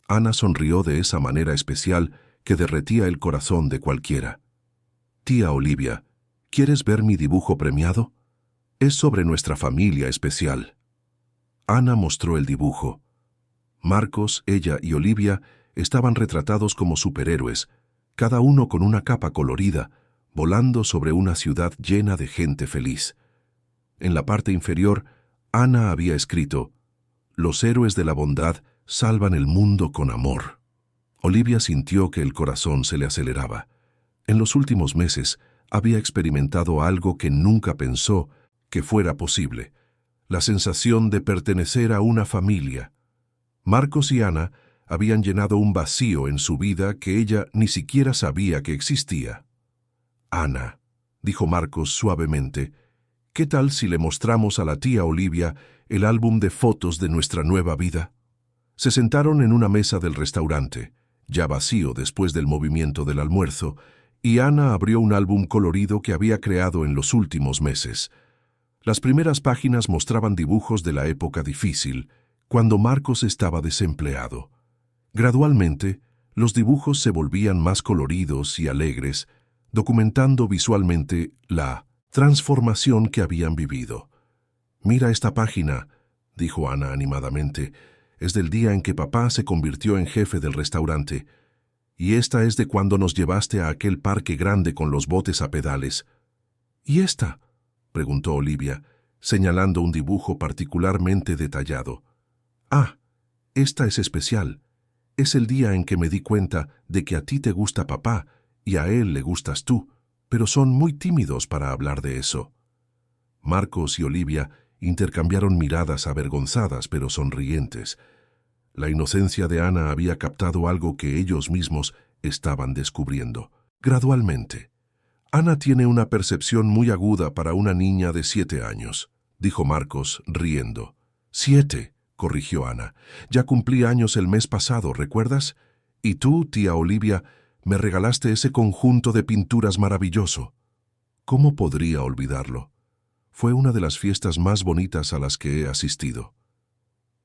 Ana sonrió de esa manera especial que derretía el corazón de cualquiera. «Tía Olivia, ¿quieres ver mi dibujo premiado? Es sobre nuestra familia especial». Ana mostró el dibujo. Marcos, ella y Olivia estaban retratados como superhéroes, cada uno con una capa colorida, volando sobre una ciudad llena de gente feliz. En la parte inferior, Ana había escrito: «Los héroes de la bondad salvan el mundo con amor». Olivia sintió que el corazón se le aceleraba. En los últimos meses había experimentado algo que nunca pensó que fuera posible: la sensación de pertenecer a una familia. Marcos y Ana habían llenado un vacío en su vida que ella ni siquiera sabía que existía. «Ana», dijo Marcos suavemente, «¿qué tal si le mostramos a la tía Olivia el álbum de fotos de nuestra nueva vida?» Se sentaron en una mesa del restaurante, ya vacío después del movimiento del almuerzo, y Ana abrió un álbum colorido que había creado en los últimos meses. Las primeras páginas mostraban dibujos de la época difícil, cuando Marcos estaba desempleado. Gradualmente, los dibujos se volvían más coloridos y alegres, documentando visualmente la transformación que habían vivido. «Mira esta página», dijo Ana animadamente. «Es del día en que papá se convirtió en jefe del restaurante. Y esta es de cuando nos llevaste a aquel parque grande con los botes a pedales». «¿Y esta?», preguntó Olivia, señalando un dibujo particularmente detallado. «Ah, esta es especial. Es el día en que me di cuenta de que a ti te gusta papá y a él le gustas tú, pero son muy tímidos para hablar de eso. Marcos y Olivia intercambiaron miradas avergonzadas pero sonrientes. La inocencia de Ana había captado algo que ellos mismos estaban descubriendo. Gradualmente. Ana tiene una percepción muy aguda para una niña de 7 años, dijo Marcos, riendo. 7, corrigió Ana. Ya cumplí años el mes pasado, ¿recuerdas? Y tú, tía Olivia, me regalaste ese conjunto de pinturas maravilloso. ¿Cómo podría olvidarlo? Fue una de las fiestas más bonitas a las que he asistido.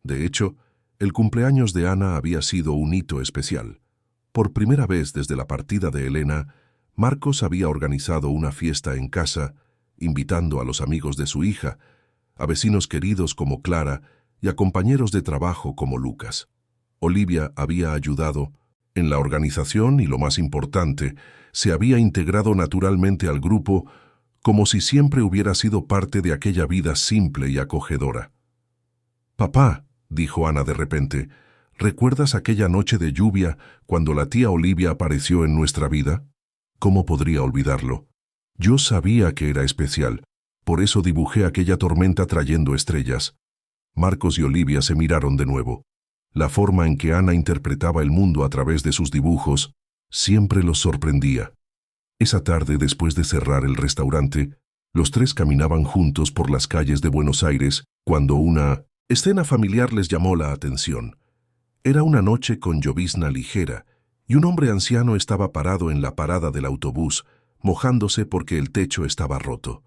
De hecho, el cumpleaños de Ana había sido un hito especial. Por primera vez desde la partida de Elena, Marcos había organizado una fiesta en casa, invitando a los amigos de su hija, a vecinos queridos como Clara y a compañeros de trabajo como Lucas. Olivia había ayudado en la organización y, lo más importante, se había integrado naturalmente al grupo como si siempre hubiera sido parte de aquella vida simple y acogedora. «Papá», dijo Ana de repente, «¿recuerdas aquella noche de lluvia cuando la tía Olivia apareció en nuestra vida? ¿Cómo podría olvidarlo? Yo sabía que era especial, por eso dibujé aquella tormenta trayendo estrellas». Marcos y Olivia se miraron de nuevo. La forma en que Ana interpretaba el mundo a través de sus dibujos siempre los sorprendía. Esa tarde, después de cerrar el restaurante, los tres caminaban juntos por las calles de Buenos Aires cuando una escena familiar les llamó la atención. Era una noche con llovizna ligera y un hombre anciano estaba parado en la parada del autobús, mojándose porque el techo estaba roto.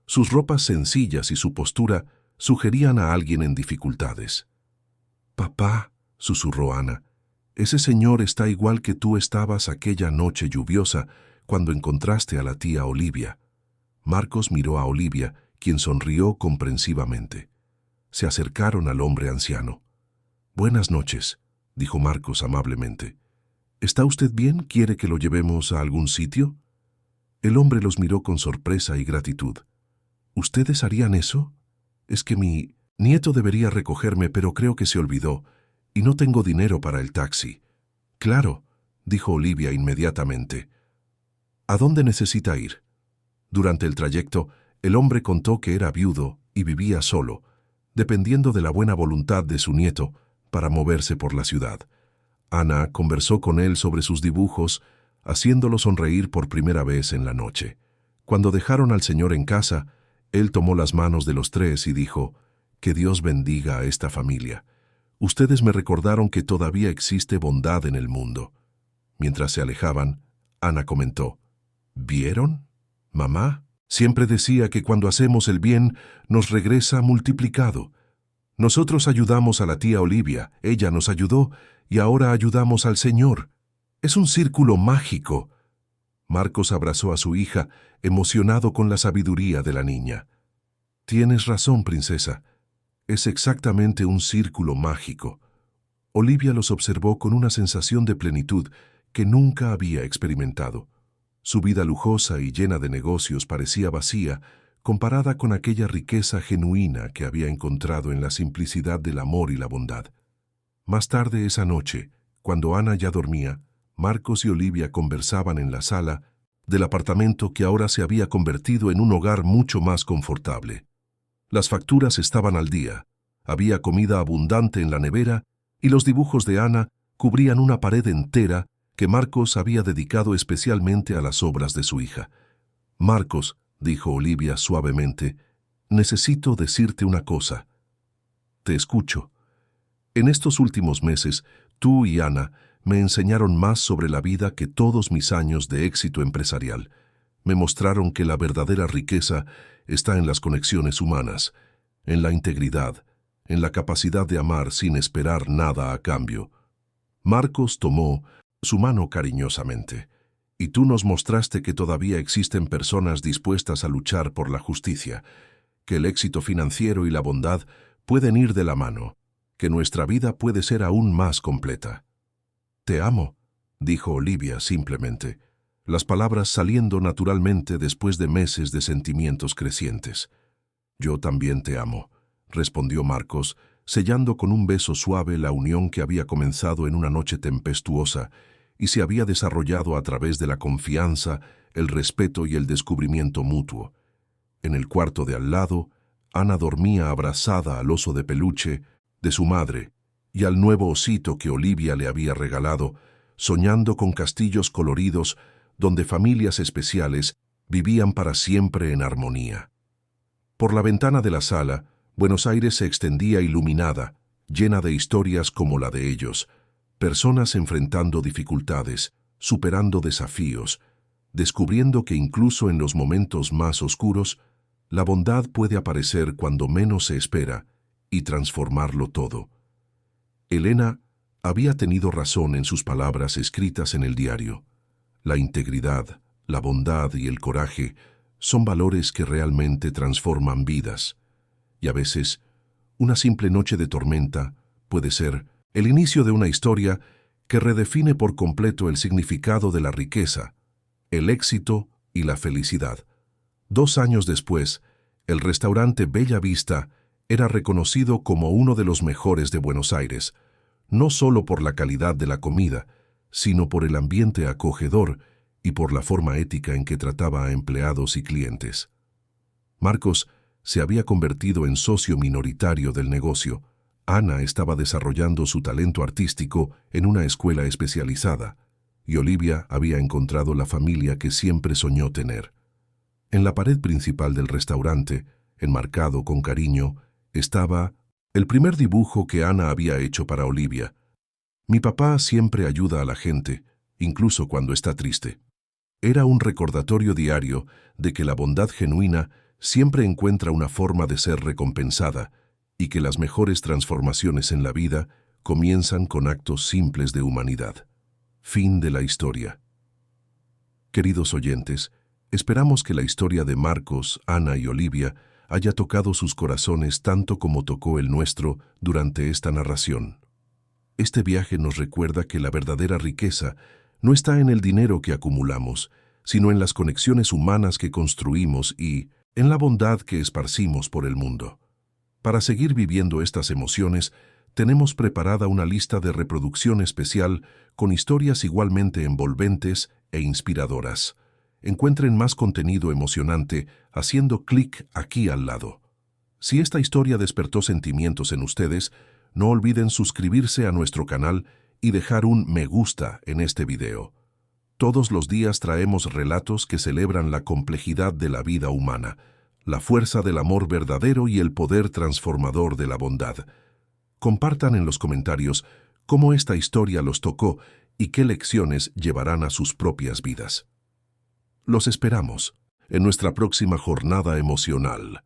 Sus ropas sencillas y su postura sugerían a alguien en dificultades. «Papá», susurró Ana, «ese señor está igual que tú estabas aquella noche lluviosa cuando encontraste a la tía Olivia». Marcos miró a Olivia, quien sonrió comprensivamente. Se acercaron al hombre anciano. «Buenas noches», dijo Marcos amablemente. «¿Está usted bien? ¿Quiere que lo llevemos a algún sitio?» El hombre los miró con sorpresa y gratitud. «¿Ustedes harían eso? Es que mi nieto debería recogerme, pero creo que se olvidó, y no tengo dinero para el taxi». «Claro», dijo Olivia inmediatamente. «¿A dónde necesita ir?» Durante el trayecto, el hombre contó que era viudo y vivía solo, dependiendo de la buena voluntad de su nieto para moverse por la ciudad. Ana conversó con él sobre sus dibujos, haciéndolo sonreír por primera vez en la noche. Cuando dejaron al señor en casa, él tomó las manos de los tres y dijo: «Que Dios bendiga a esta familia. Ustedes me recordaron que todavía existe bondad en el mundo». Mientras se alejaban, Ana comentó: «¿Vieron? Mamá siempre decía que cuando hacemos el bien nos regresa multiplicado. Nosotros ayudamos a la tía Olivia, ella nos ayudó y ahora ayudamos al Señor. Es un círculo mágico». Marcos abrazó a su hija, emocionado con la sabiduría de la niña. «Tienes razón, princesa. Es exactamente un círculo mágico». Olivia los observó con una sensación de plenitud que nunca había experimentado. Su vida lujosa y llena de negocios parecía vacía comparada con aquella riqueza genuina que había encontrado en la simplicidad del amor y la bondad. Más tarde esa noche, cuando Ana ya dormía, Marcos y Olivia conversaban en la sala del apartamento que ahora se había convertido en un hogar mucho más confortable. Las facturas estaban al día, había comida abundante en la nevera y los dibujos de Ana cubrían una pared entera que Marcos había dedicado especialmente a las obras de su hija. «Marcos», dijo Olivia suavemente, «necesito decirte una cosa». «Te escucho». «En estos últimos meses, tú y Ana me enseñaron más sobre la vida que todos mis años de éxito empresarial. Me mostraron que la verdadera riqueza está en las conexiones humanas, en la integridad, en la capacidad de amar sin esperar nada a cambio». Marcos tomó su mano cariñosamente. «Y tú nos mostraste que todavía existen personas dispuestas a luchar por la justicia, que el éxito financiero y la bondad pueden ir de la mano, que nuestra vida puede ser aún más completa». «Te amo», dijo Olivia simplemente, las palabras saliendo naturalmente después de meses de sentimientos crecientes. «Yo también te amo», respondió Marcos, sellando con un beso suave la unión que había comenzado en una noche tempestuosa y se había desarrollado a través de la confianza, el respeto y el descubrimiento mutuo. En el cuarto de al lado, Ana dormía abrazada al oso de peluche de su madre y al nuevo osito que Olivia le había regalado, soñando con castillos coloridos donde familias especiales vivían para siempre en armonía. Por la ventana de la sala, Buenos Aires se extendía iluminada, llena de historias como la de ellos, personas enfrentando dificultades, superando desafíos, descubriendo que incluso en los momentos más oscuros, la bondad puede aparecer cuando menos se espera y transformarlo todo. Elena había tenido razón en sus palabras escritas en el diario. La integridad, la bondad y el coraje son valores que realmente transforman vidas. Y a veces, una simple noche de tormenta puede ser el inicio de una historia que redefine por completo el significado de la riqueza, el éxito y la felicidad. 2 años después, el restaurante Bella Vista era reconocido como uno de los mejores de Buenos Aires, no solo por la calidad de la comida, sino por el ambiente acogedor y por la forma ética en que trataba a empleados y clientes. Marcos se había convertido en socio minoritario del negocio. Ana estaba desarrollando su talento artístico en una escuela especializada, y Olivia había encontrado la familia que siempre soñó tener. En la pared principal del restaurante, enmarcado con cariño, estaba el primer dibujo que Ana había hecho para Olivia. Mi papá siempre ayuda a la gente, incluso cuando está triste. Era un recordatorio diario de que la bondad genuina siempre encuentra una forma de ser recompensada y que las mejores transformaciones en la vida comienzan con actos simples de humanidad. Fin de la historia. Queridos oyentes, esperamos que la historia de Marcos, Ana y Olivia haya tocado sus corazones tanto como tocó el nuestro durante esta narración. Este viaje nos recuerda que la verdadera riqueza no está en el dinero que acumulamos, sino en las conexiones humanas que construimos y en la bondad que esparcimos por el mundo. Para seguir viviendo estas emociones, tenemos preparada una lista de reproducción especial con historias igualmente envolventes e inspiradoras. Encuentren más contenido emocionante haciendo clic aquí al lado. Si esta historia despertó sentimientos en ustedes, no olviden suscribirse a nuestro canal y dejar un me gusta en este video. Todos los días traemos relatos que celebran la complejidad de la vida humana, la fuerza del amor verdadero y el poder transformador de la bondad. Compartan en los comentarios cómo esta historia los tocó y qué lecciones llevarán a sus propias vidas. Los esperamos en nuestra próxima jornada emocional.